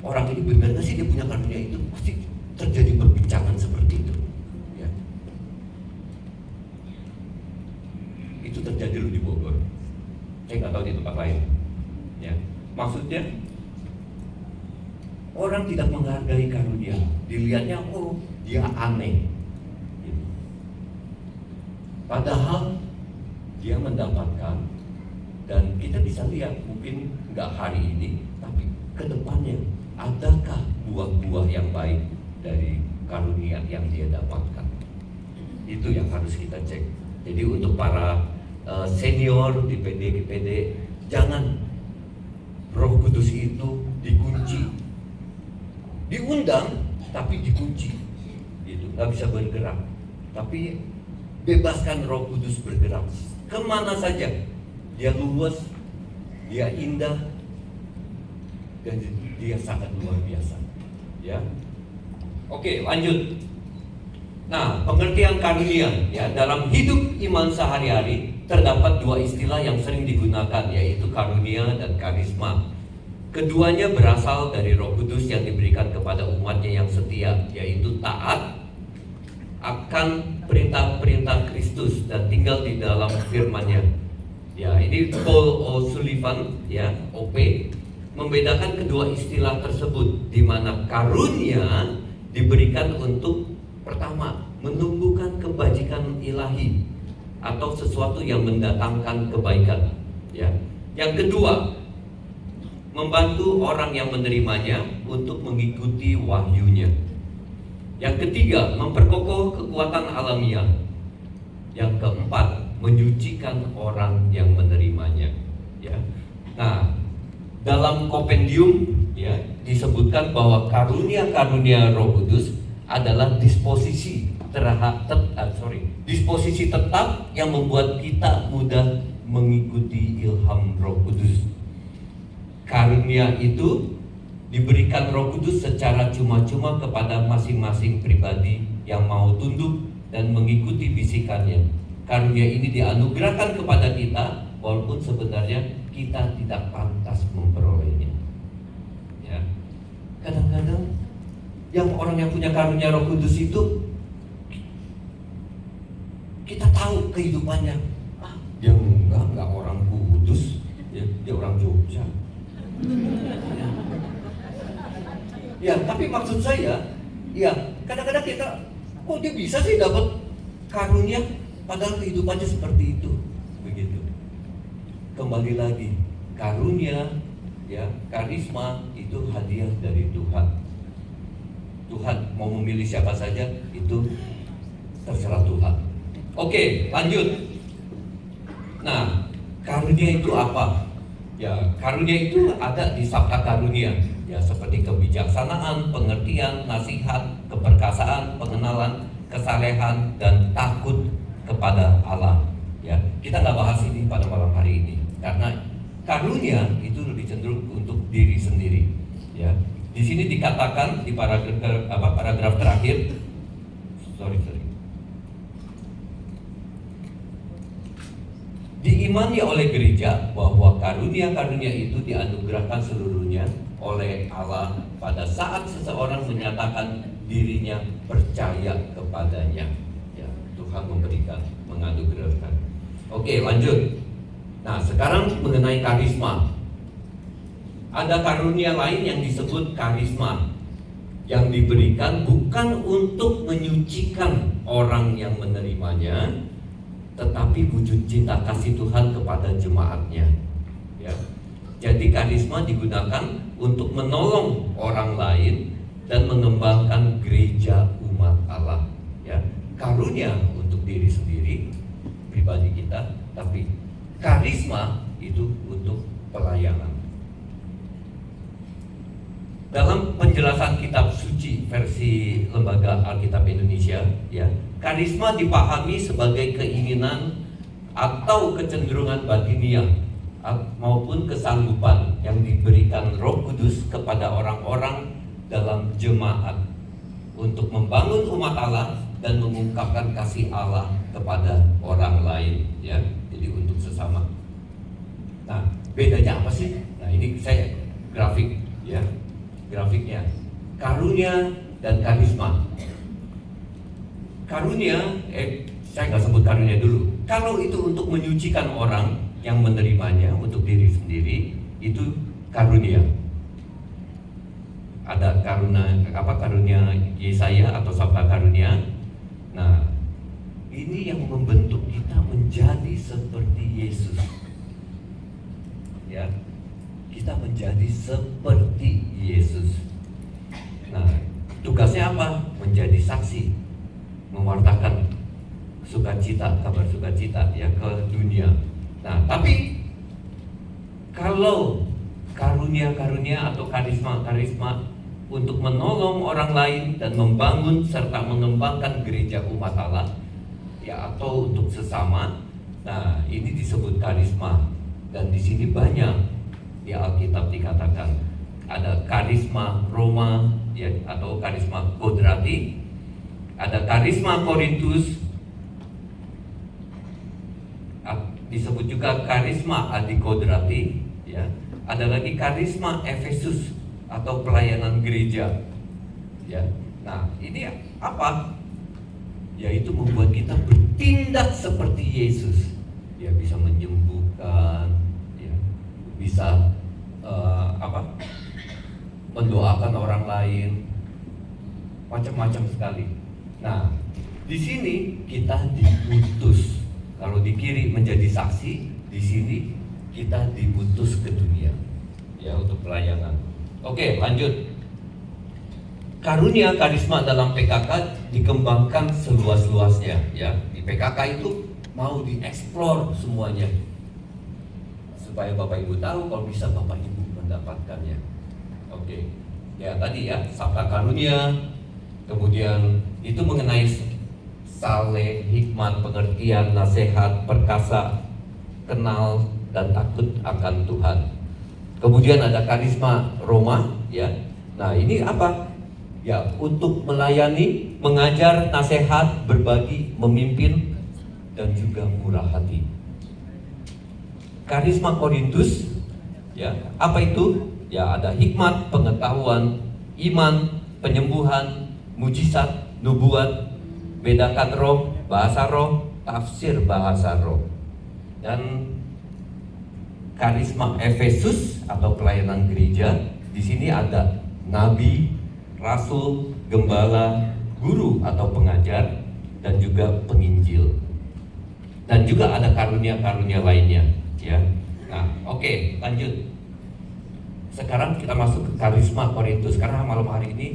orang ini benar nggak sih dia punya karunia itu? Pasti terjadi perbincangan seperti itu. Ya. Itu terjadi loh di Bogor. Saya nggak tahu di tempat lain. Ya. Maksudnya orang tidak menghargai karunia, dilihatnya oh dia aneh. Gitu. Padahal dia mendapatkan, dan kita bisa lihat mungkin nggak hari ini, tapi kedepannya adakah buah-buah yang baik dari karunia yang dia dapatkan. Itu yang harus kita cek. Jadi untuk para senior di PD, jangan Roh Kudus itu dikunci, diundang tapi dikunci, gitu, nggak bisa bergerak. Tapi bebaskan Roh Kudus bergerak kemana saja. Dia luas, dia indah, dan dia sangat luar biasa. Ya, oke, lanjut. Nah, pengertian karunia ya dalam hidup iman sehari-hari terdapat dua istilah yang sering digunakan, yaitu karunia dan karisma. Keduanya berasal dari Roh Kudus yang diberikan kepada umatnya yang setia, yaitu taat akan perintah-perintah Kristus dan tinggal di dalam firman-Nya. Ya, ini Paul O'Sullivan ya, OP, membedakan kedua istilah tersebut, di mana karunia diberikan untuk pertama, menumbuhkan kebajikan ilahi atau sesuatu yang mendatangkan kebaikan. Ya. Yang kedua, membantu orang yang menerimanya untuk mengikuti wahyunya. Yang ketiga, memperkokoh kekuatan alamiah. Yang keempat, menyucikan orang yang menerimanya. Ya. Nah, dalam kompendium ya disebutkan bahwa karunia-karunia Roh Kudus adalah disposisi tetap yang membuat kita mudah mengikuti ilham Roh Kudus. Karunia itu diberikan Roh Kudus secara cuma-cuma kepada masing-masing pribadi yang mau tunduk dan mengikuti bisikannya. Karunia ini dianugerahkan kepada kita walaupun sebenarnya kita tidak pantas memperolehnya. Ya. Kadang-kadang yang orang yang punya karunia Roh Kudus itu kita tahu kehidupannya. Dia enggak orang Kudus, dia orang Jogja. Ya, tapi maksud saya, ya kadang-kadang kita, kok dia bisa sih dapat karunia, padahal kehidupannya seperti itu, begitu. Kembali lagi, karunia, ya karisma itu hadiah dari Tuhan. Tuhan mau memilih siapa saja itu terserah Tuhan. Oke, lanjut. Nah, karunia itu apa? Ya, karunia itu ada di sabta karunia. Ya, seperti kebijaksanaan, pengertian, nasihat, keperkasaan, pengenalan, kesalehan, dan takut kepada Allah. Ya, kita nggak bahas ini pada malam hari ini karena karunia itu lebih cenderung untuk diri sendiri. Ya, di sini dikatakan di paragraf terakhir, diimani oleh gereja bahwa karunia-karunia itu dianugerahkan seluruhnya oleh Allah pada saat seseorang menyatakan dirinya percaya kepadanya. Ya, Tuhan memberikan, menganugerahkan. Oke, lanjut. Nah, sekarang mengenai karisma. Ada karunia lain yang disebut karisma yang diberikan bukan untuk menyucikan orang yang menerimanya, tetapi wujud cinta kasih Tuhan kepada jemaatnya. Ya. Jadi karisma digunakan untuk menolong orang lain dan mengembangkan gereja umat Allah. Ya. Karunia untuk diri sendiri, pribadi kita, tapi karisma itu untuk pelayanan. Dalam penjelasan kitab suci versi Lembaga Alkitab Indonesia, ya, karisma dipahami sebagai keinginan atau kecenderungan batiniah maupun kesanggupan yang diberikan Roh Kudus kepada orang-orang dalam jemaat untuk membangun umat Allah dan mengungkapkan kasih Allah kepada orang lain, ya. Jadi untuk sesama. Nah, bedanya apa sih? Nah, ini saya grafik, ya. Grafiknya. Karunia dan karisma. Karunia, saya nggak sebut karunia dulu. Kalau itu untuk menyucikan orang yang menerimanya untuk diri sendiri, itu karunia. Ada karunia Yesaya atau sabda karunia. Nah, ini yang membentuk kita menjadi seperti Yesus. Ya, kita menjadi seperti Yesus. Nah, tugasnya apa? Menjadi saksi, mewartakan sukacita, kabar sukacita ya ke dunia. Nah, tapi kalau karunia-karunia atau karisma-karisma untuk menolong orang lain dan membangun serta mengembangkan gereja umat Allah, ya, atau untuk sesama, nah ini disebut karisma. Dan di sini banyak di Alkitab dikatakan ada karisma Roma, ya, atau karisma Kodrati, ada karisma Korintus, disebut juga karisma Adikodrati, ya. Ada lagi karisma Efesus atau pelayanan gereja, ya. Nah, ini apa? Yaitu membuat kita bertindak seperti Yesus, ya, bisa menyembuhkan, ya, bisa mendoakan orang lain, macam-macam sekali. Nah, di sini kita diutus. Kalau di kiri menjadi saksi, di sini kita diutus ke dunia, ya, untuk pelayanan. Oke, lanjut. Karunia karisma dalam PKK dikembangkan seluas-luasnya, ya. Di PKK itu mau dieksplor semuanya, supaya Bapak Ibu tahu, kalau bisa Bapak Ibu mendapatkannya. Oke, ya, tadi ya, sabda karunia, kemudian itu mengenai saleh, hikmat, pengertian, nasihat, perkasa, kenal dan takut akan Tuhan. Kemudian ada karisma Roma, ya. Nah, ini apa? Ya, untuk melayani, mengajar, nasihat, berbagi, memimpin, dan juga murah hati. Karisma Korintus, ya, apa itu? Ya, ada hikmat, pengetahuan, iman, penyembuhan, mujizat, nubuat, bedakan roh, bahasa roh, tafsir bahasa roh. Dan karisma Efesus atau pelayanan gereja, di sini ada nabi, rasul, gembala, guru atau pengajar, dan juga penginjil. Dan juga ada karunia-karunia lainnya, ya. Nah, oke, lanjut. Sekarang kita masuk ke karisma Korintus, karena malam hari ini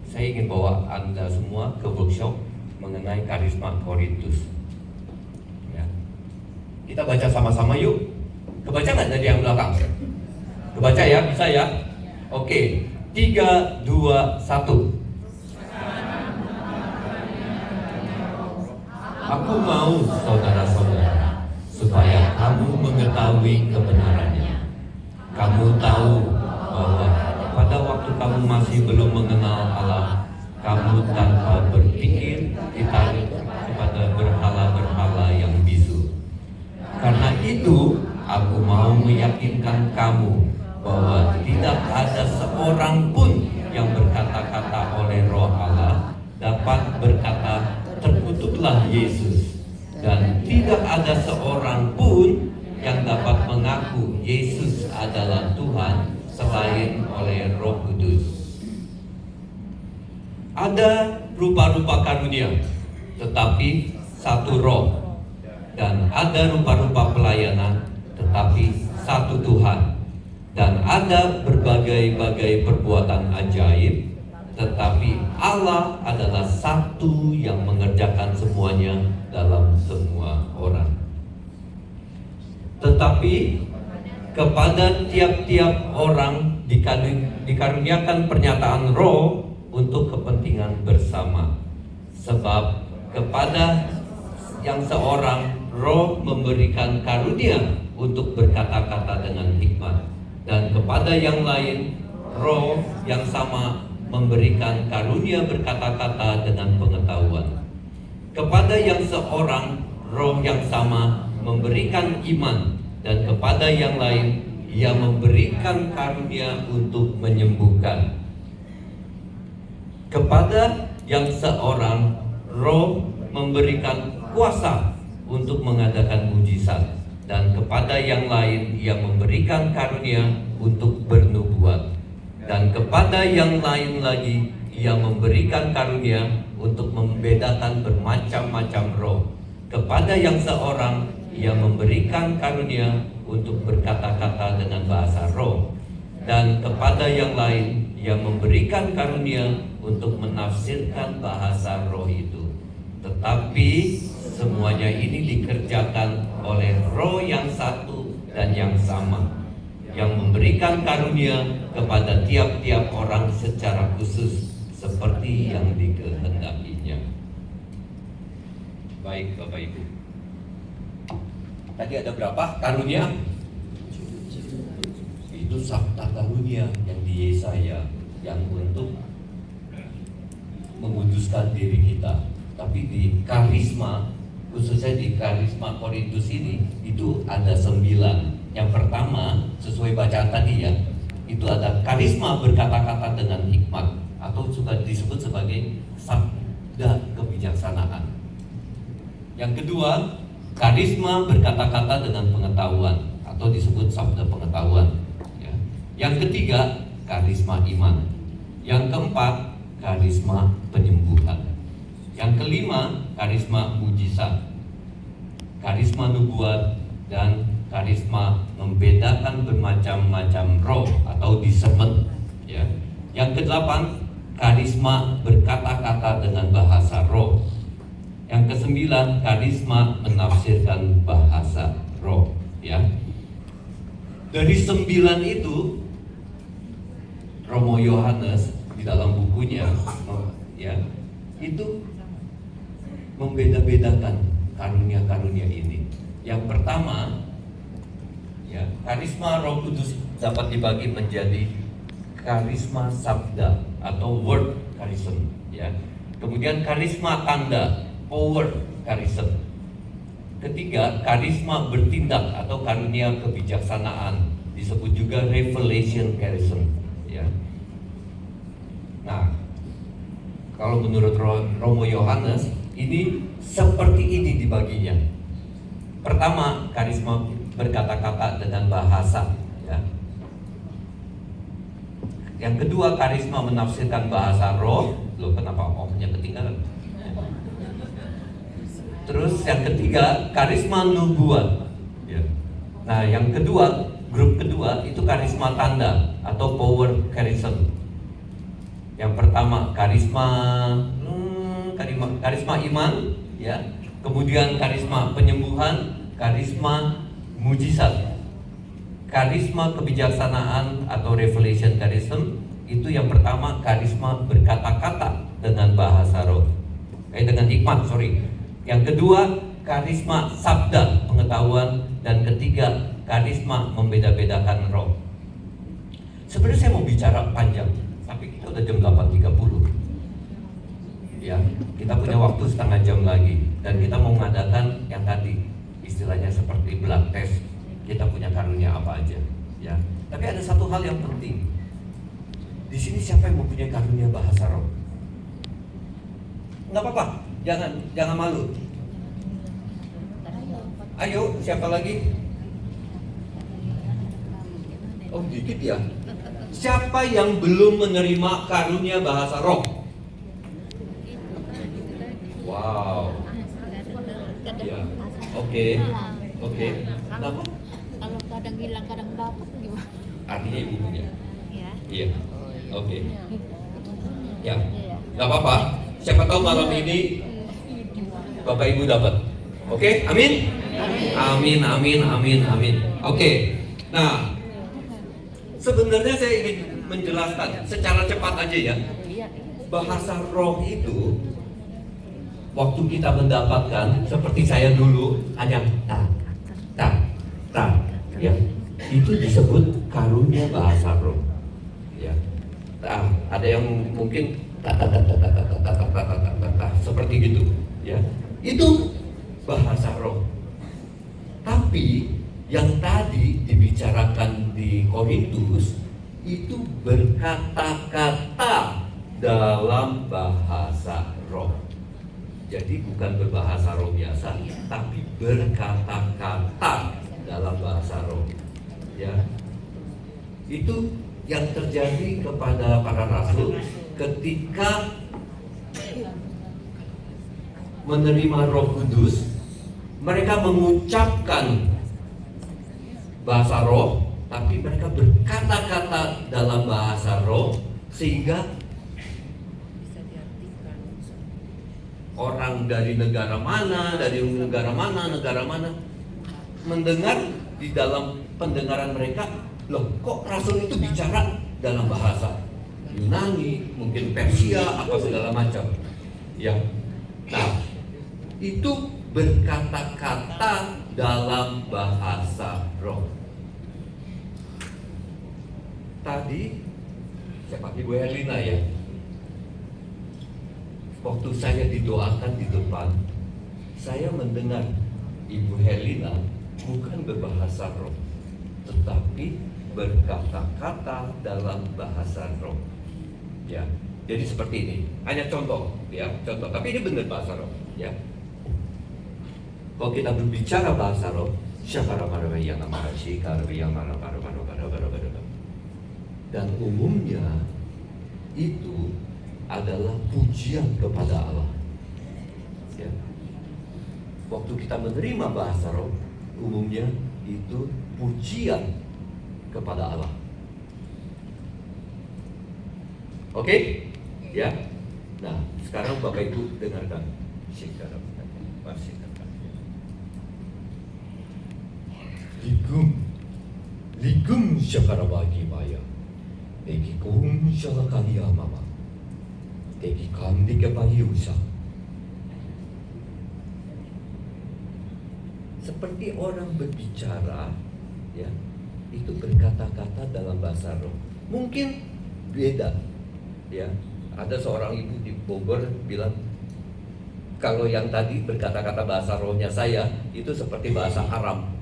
saya ingin bawa Anda semua ke workshop mengenai karisma Korintus, ya. Kita baca sama-sama yuk. Kebaca nggak dari yang belakang? Kebaca ya, bisa ya? Oke, 3, 2, 1. Aku mau saudara-saudara supaya kamu mengetahui kebenarannya. Kamu tahu bahwa pada waktu kamu masih belum mengenal Allah, kamu tanpa berpikir ditarik kepada berhala-berhala yang bisu. Karena itu, aku mau meyakinkan kamu bahwa tidak ada seorang pun yang berkata-kata oleh Roh Allah dapat berkata, terkutuklah Yesus. Dan tidak ada seorang pun yang dapat mengaku Yesus adalah Tuhan selain oleh Roh Kudus. Ada rupa-rupa karunia, tetapi satu Roh. Dan ada rupa-rupa pelayanan, tetapi satu Tuhan. Dan ada berbagai-bagai perbuatan ajaib, tetapi Allah adalah satu yang mengerjakan semuanya dalam semua orang. Tetapi kepada tiap-tiap orang dikaruniakan pernyataan roh untuk kepentingan bersama. Sebab kepada yang seorang Roh memberikan karunia untuk berkata-kata dengan hikmat, dan kepada yang lain Roh yang sama memberikan karunia berkata-kata dengan pengetahuan. Kepada yang seorang Roh yang sama memberikan iman, dan kepada yang lain Ia memberikan karunia untuk menyembuhkan. Kepada yang seorang Roh memberikan kuasa untuk mengadakan mujizat, dan kepada yang lain Ia memberikan karunia untuk bernubuat, dan kepada yang lain lagi Ia memberikan karunia untuk membedakan bermacam-macam roh. Kepada yang seorang Ia memberikan karunia untuk berkata-kata dengan bahasa roh, dan kepada yang lain Ia memberikan karunia untuk menafsirkan bahasa roh itu. Tetapi semuanya ini dikerjakan oleh Roh yang satu dan yang sama, yang memberikan karunia kepada tiap-tiap orang secara khusus seperti yang dikehendakinya. Baik Bapak Ibu, tadi ada berapa karunia? Itu sabda karunia yang di Yesaya, yang untuk menguduskan diri kita. Tapi di karisma, khususnya di karisma Korintus ini, itu ada 9. Yang pertama, sesuai bacaan tadi ya, itu ada karisma berkata-kata dengan hikmat, atau juga disebut sebagai sabda kebijaksanaan. Yang kedua, karisma berkata-kata dengan pengetahuan, atau disebut sabda pengetahuan ya. Yang ketiga, karisma iman. Yang keempat, karisma penyembuhan. Yang kelima, karisma mujizat, karisma nubuat, dan karisma membedakan bermacam-macam roh atau discernment ya. Yang kedelapan, karisma berkata-kata dengan bahasa roh. Yang kesembilan, karisma menafsirkan bahasa roh ya. Dari 9 itu, Romo Yohanes di dalam bukunya ya, itu membeda-bedakan karunia-karunia ini. Yang pertama ya, karisma Roh Kudus dapat dibagi menjadi karisma sabda atau word charism ya. Kemudian karisma tanda, power charism. Ketiga, karisma bertindak atau karunia kebijaksanaan, disebut juga revelation charism ya. Nah, kalau menurut Romo Yohanes ini seperti ini dibaginya. Pertama, karisma berkata-kata dengan bahasa ya. Yang kedua, karisma menafsirkan bahasa roh. Loh, kenapa omnya ketinggalan? Terus yang ketiga, karisma nubuat ya. Nah, yang kedua, grup kedua itu karisma tanda atau power charism. Yang pertama, karisma iman ya. Kemudian karisma penyembuhan, karisma mujizat, karisma kebijaksanaan atau revelation charism. Itu yang pertama, karisma berkata-kata dengan bahasa roh, dengan hikmat, Yang kedua, karisma sabda pengetahuan, dan ketiga, karisma membeda-bedakan roh. Sebenarnya saya mau bicara panjang, tapi kita udah jam 8.30 ya, kita punya waktu setengah jam lagi, dan kita mau mengadakan yang tadi istilahnya seperti blood test, kita punya karunia apa aja ya. Tapi ada satu hal yang penting di sini, siapa yang mempunyai karunia bahasa roh? Nggak apa-apa, jangan malu. Ayo, siapa lagi? Oh, dikit ya. Siapa yang belum menerima karunia bahasa roh? Wow. Ya. Oke. Kenapa? Kalau kadang hilang, kadang dapat gimana? Artinya ibu punya. Ya. Iya. Oke. Ya. Nggak apa-apa. Siapa tahu malam ini Bapak Ibu dapat. Oke, amin. Amin. Oke. Nah, sebenarnya saya ingin menjelaskan secara cepat aja ya. Bahasa roh itu waktu kita mendapatkan seperti saya dulu hanya ta, ya, itu disebut karunia bahasa roh. Ya, ada yang mungkin seperti gitu, ya. Itu bahasa roh. Tapi yang tadi dibicarakan di Korintus itu berkata-kata dalam bahasa roh. Jadi bukan berbahasa roh biasa, tapi berkata-kata dalam bahasa roh. Ya, itu yang terjadi kepada para rasul ketika menerima Roh Kudus. Mereka mengucapkan bahasa roh, tapi mereka berkata-kata dalam bahasa roh, sehingga orang dari negara mana mendengar di dalam pendengaran mereka, loh kok rasul itu bicara dalam bahasa Yunani, mungkin Persia, apa segala macam. Ya, nah itu berkata-kata dalam bahasa roh. Tadi saya pakai Bu Herlina ya. Waktu saya didoakan di depan, saya mendengar Ibu Herlina bukan berbahasa roh, tetapi berkata-kata dalam bahasa roh. Ya, jadi seperti ini. Hanya contoh, ya, contoh. Tapi ini benar bahasa roh, ya. Kalau kita berbicara bahasa roh, dan umumnya itu adalah pujian kepada Allah. Ya. Waktu kita menerima bahasa roh, umumnya itu pujian kepada Allah. Oke? Ya. Nah, sekarang Bapak Ibu dengarkan. Ligum syakarabagi maya. Begikum syalakaliya mama. Begikam dikebayusa. Seperti orang berbicara, ya, itu berkata-kata dalam bahasa roh. Mungkin beda, ya. Ada seorang ibu di Bogor bilang, kalau yang tadi berkata-kata bahasa rohnya saya itu seperti bahasa Aram,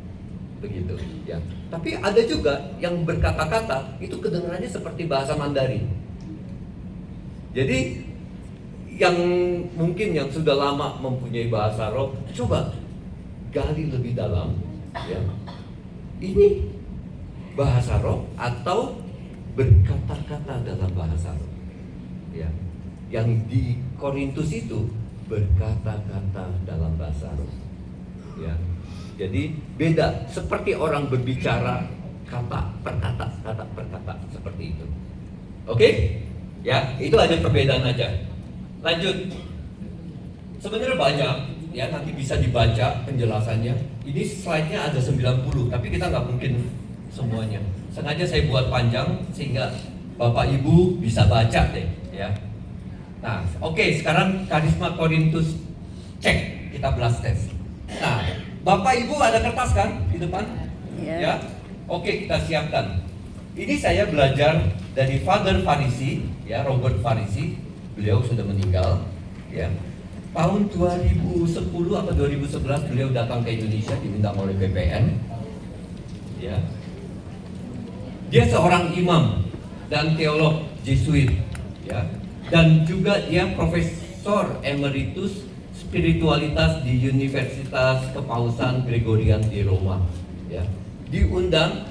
begitu, ya. Tapi ada juga yang berkata-kata itu kedengarannya seperti bahasa Mandarin. Jadi yang mungkin yang sudah lama mempunyai bahasa roh, coba gali lebih dalam, ya. Ini bahasa roh atau berkata-kata dalam bahasa roh, ya. Yang di Korintus itu berkata-kata dalam bahasa roh, ya. Jadi beda, seperti orang berbicara kata per kata seperti itu. Oke? Ya, itu aja perbedaan aja. Lanjut. Sebenarnya banyak, ya, nanti bisa dibaca penjelasannya. Ini slide-nya ada 90, tapi kita nggak mungkin semuanya. Sengaja saya buat panjang sehingga Bapak Ibu bisa baca deh, ya. Nah, oke, sekarang karisma Korintus cek, kita blast test. Nah, Bapak Ibu ada kertas kan di depan? Ya. Oke, kita siapkan. Ini saya belajar dari Father Farisi, ya, Robert Farisi. Beliau sudah meninggal, ya. Tahun 2010 atau 2011 beliau datang ke Indonesia diundang oleh BPN. Ya. Dia seorang imam dan teolog Jesuit, ya. Dan juga dia profesor emeritus spiritualitas di Universitas Kepausan Gregorian di Roma, ya. Diundang,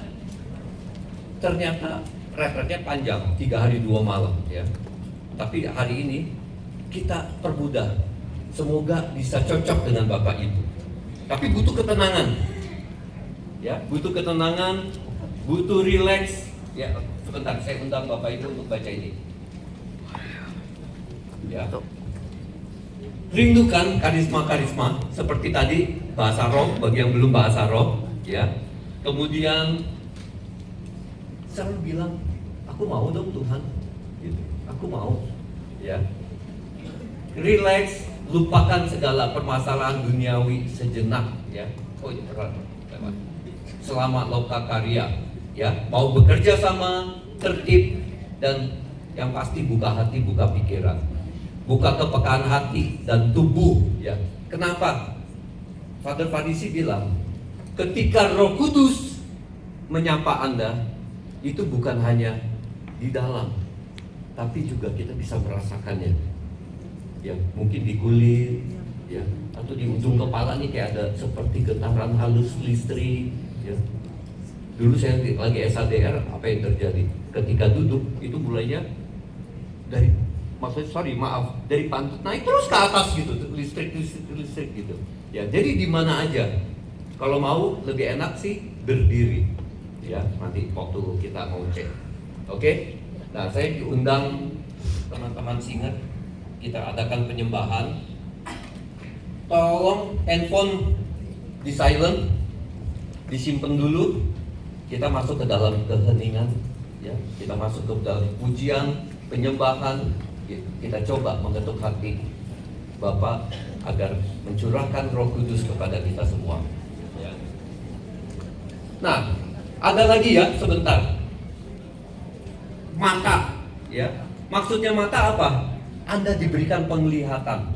ternyata retretnya panjang, 3 hari 2 malam, ya. Tapi hari ini kita permudah, semoga bisa cocok dengan Bapak Ibu. Tapi butuh ketenangan, ya, butuh ketenangan, butuh rileks, ya. Sebentar, saya undang Bapak Ibu untuk baca ini, ya. Rindukan karisma-karisma seperti tadi bahasa roh bagi yang belum bahasa roh, ya. Kemudian selalu bilang, aku mau dong Tuhan, gitu. Aku mau, ya. Relax, lupakan segala permasalahan duniawi sejenak, ya. Oh, ini berat. Selama loka karya, ya, mau bekerja sama, tertib, dan yang pasti buka hati, buka pikiran, buka kepekaan hati dan tubuh, ya. Kenapa? Father Farisi bilang, ketika Roh Kudus menyapa Anda, itu bukan hanya di dalam, tapi juga kita bisa merasakannya, ya, mungkin di kulit, ya, atau di ujung kepala nih kayak ada seperti getaran halus listrik, ya. Dulu saya lagi SADR, apa yang terjadi? Ketika duduk itu mulainya dari, dari pantut naik terus ke atas gitu, listrik gitu. Ya, jadi di mana aja. Kalau mau lebih enak sih berdiri, ya, nanti waktu kita mau cek. Oke? Nah, saya diundang teman-teman singer, kita adakan penyembahan. Tolong handphone di silent, disimpan dulu. Kita masuk ke dalam keheningan, ya. Kita masuk ke dalam pujian, penyembahan. Kita coba mengetuk hati Bapa agar mencurahkan Roh Kudus kepada kita semua, ya. Nah, ada lagi ya, sebentar. Mata, ya. Maksudnya mata apa? Anda diberikan penglihatan,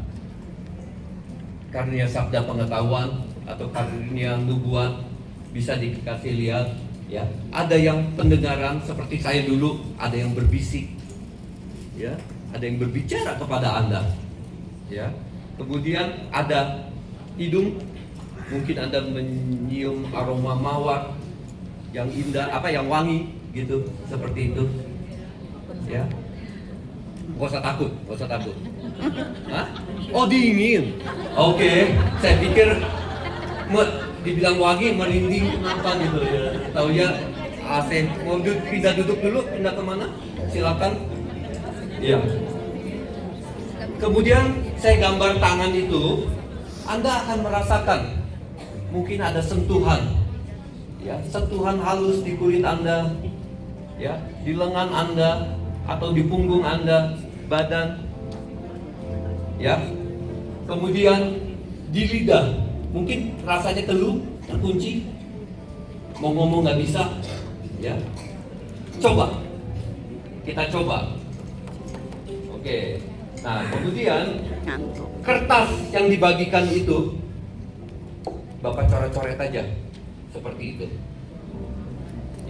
karunia sabda pengetahuan atau karunia nubuat, bisa dikasih lihat, ya. Ada yang pendengaran seperti saya dulu, ada yang berbisik, ya, ada yang berbicara kepada Anda, ya. Kemudian ada hidung, mungkin Anda menyium aroma mawar yang indah, yang wangi gitu, seperti itu, ya. Gak usah takut. Hah? Oh, dingin. Oke, saya pikir dibilang wangi, merinding kenapa gitu, ya. Taunya AC. Mau pindah duduk dulu, pindah kemana? Silakan. Ya. Kemudian saya gambar tangan itu, Anda akan merasakan mungkin ada sentuhan, ya, sentuhan halus di kulit Anda, ya, di lengan Anda atau di punggung Anda, badan, ya. Kemudian di lidah, mungkin rasanya keluh, terkunci, mau ngomong nggak bisa, ya. Coba, kita coba. Oke. Nah, kemudian kertas yang dibagikan itu Bapak coret-coret aja, seperti itu.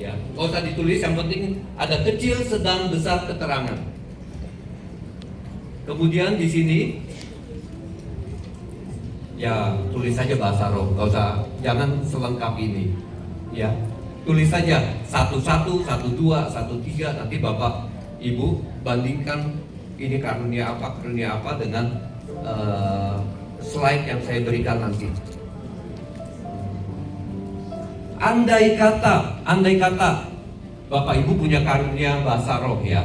Ya, nggak usah ditulis, yang penting ada kecil, sedang, besar keterangan. Kemudian di sini, ya, tulis saja bahasa roh, nggak usah, jangan selengkap ini, ya. Tulis saja 11, 12, 13, nanti Bapak Ibu bandingkan ini karunia apa dengan slide yang saya berikan nanti. Andai kata Bapak Ibu punya karunia bahasa roh, ya.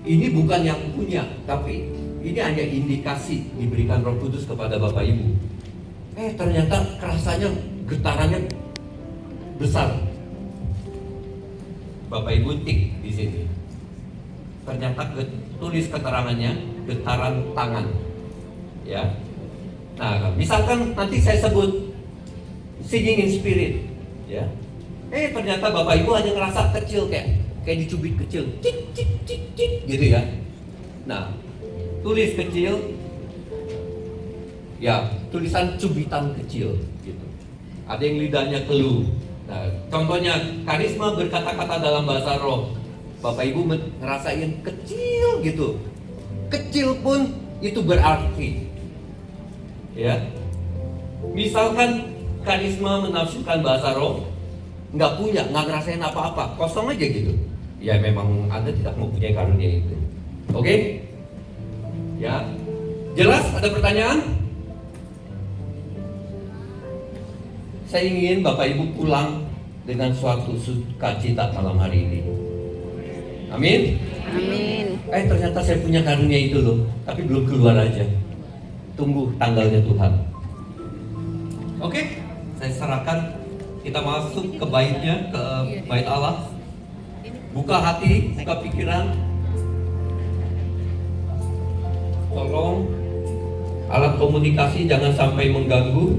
Ini bukan yang punya, tapi ini hanya indikasi diberikan Roh Kudus kepada Bapak Ibu. Ternyata kerasanya getarannya besar. Bapak Ibu tik di sini. Ternyata tulis keterangannya getaran tangan, ya. Nah, misalkan nanti saya sebut singing in spirit, ya. Ternyata Bapak Ibu hanya ngerasa kecil, kayak dicubit kecil, cik cik cik cik gitu, ya. Nah, tulis kecil, ya, tulisan cubitan kecil gitu. Ada yang lidahnya keluh. Nah, contohnya karisma berkata-kata dalam bahasa roh. Bapak Ibu ngerasain kecil gitu. Kecil pun itu berarti, ya. Misalkan karisma menafsirkan bahasa roh, nggak ngerasain apa-apa, kosong aja gitu. Ya, memang Anda tidak mempunyai karunia itu. Oke? Ya. Jelas? Ada pertanyaan? Saya ingin Bapak Ibu pulang dengan suatu sukacita malam hari ini. Amin. Amin. Ternyata saya punya karunia itu loh, tapi belum keluar aja. Tunggu tanggalnya Tuhan. Oke, saya serahkan. Kita masuk ke baitnya, ke bait Allah. Buka hati, buka pikiran. Tolong Alat komunikasi jangan sampai mengganggu.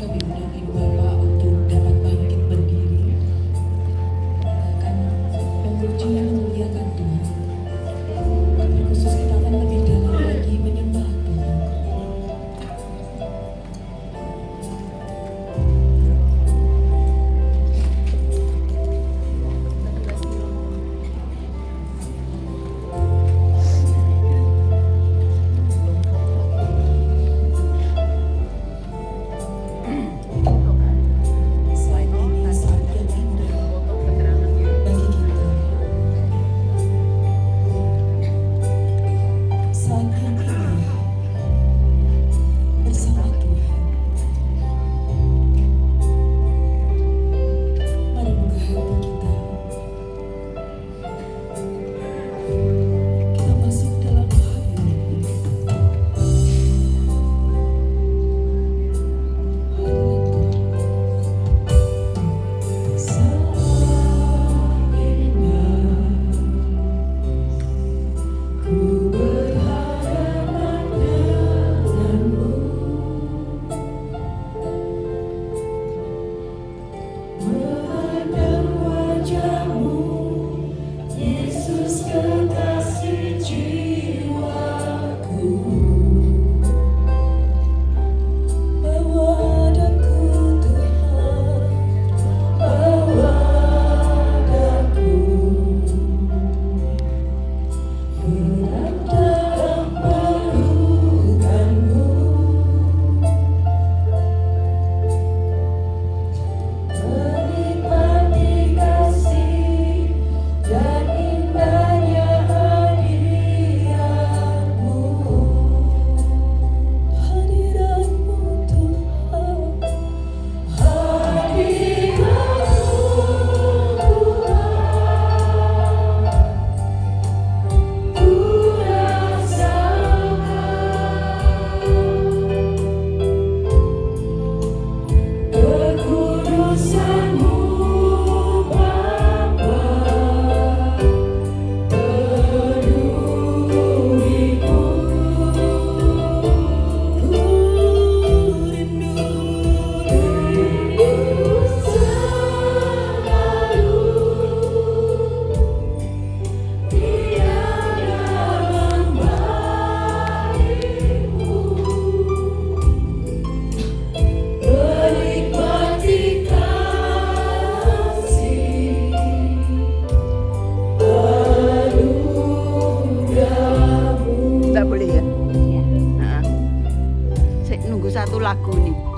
Kami undang Ibu Bapak untuk dapat bangkit berdiri, akan memuji dan memuliakan Tuhan. Terkhusus kita akan lebih dalam lagi menyembah Tuhan. Saat ini saat yang indah bagi kita. Saat yang indah bersama Tuhan. Mari buka hati kita. Kita masuk dalam hadirat-Nya. Yesus kekasih jiwaku, bawa daku Tuhan, bawa daku, berat dalam pelukanmu, menikmati kasih dan indahnya hadiratmu, hadiratmu Tuhan, hadiratmu Tuhan, ku rasakan kekudusan-Mu Bapa, penuhiku, ku rindu selalu di hadapan baik-Mu, menikmati kasih anugerah-Mu. Enggak boleh ya? Nah, saya nunggu satu lagu nih.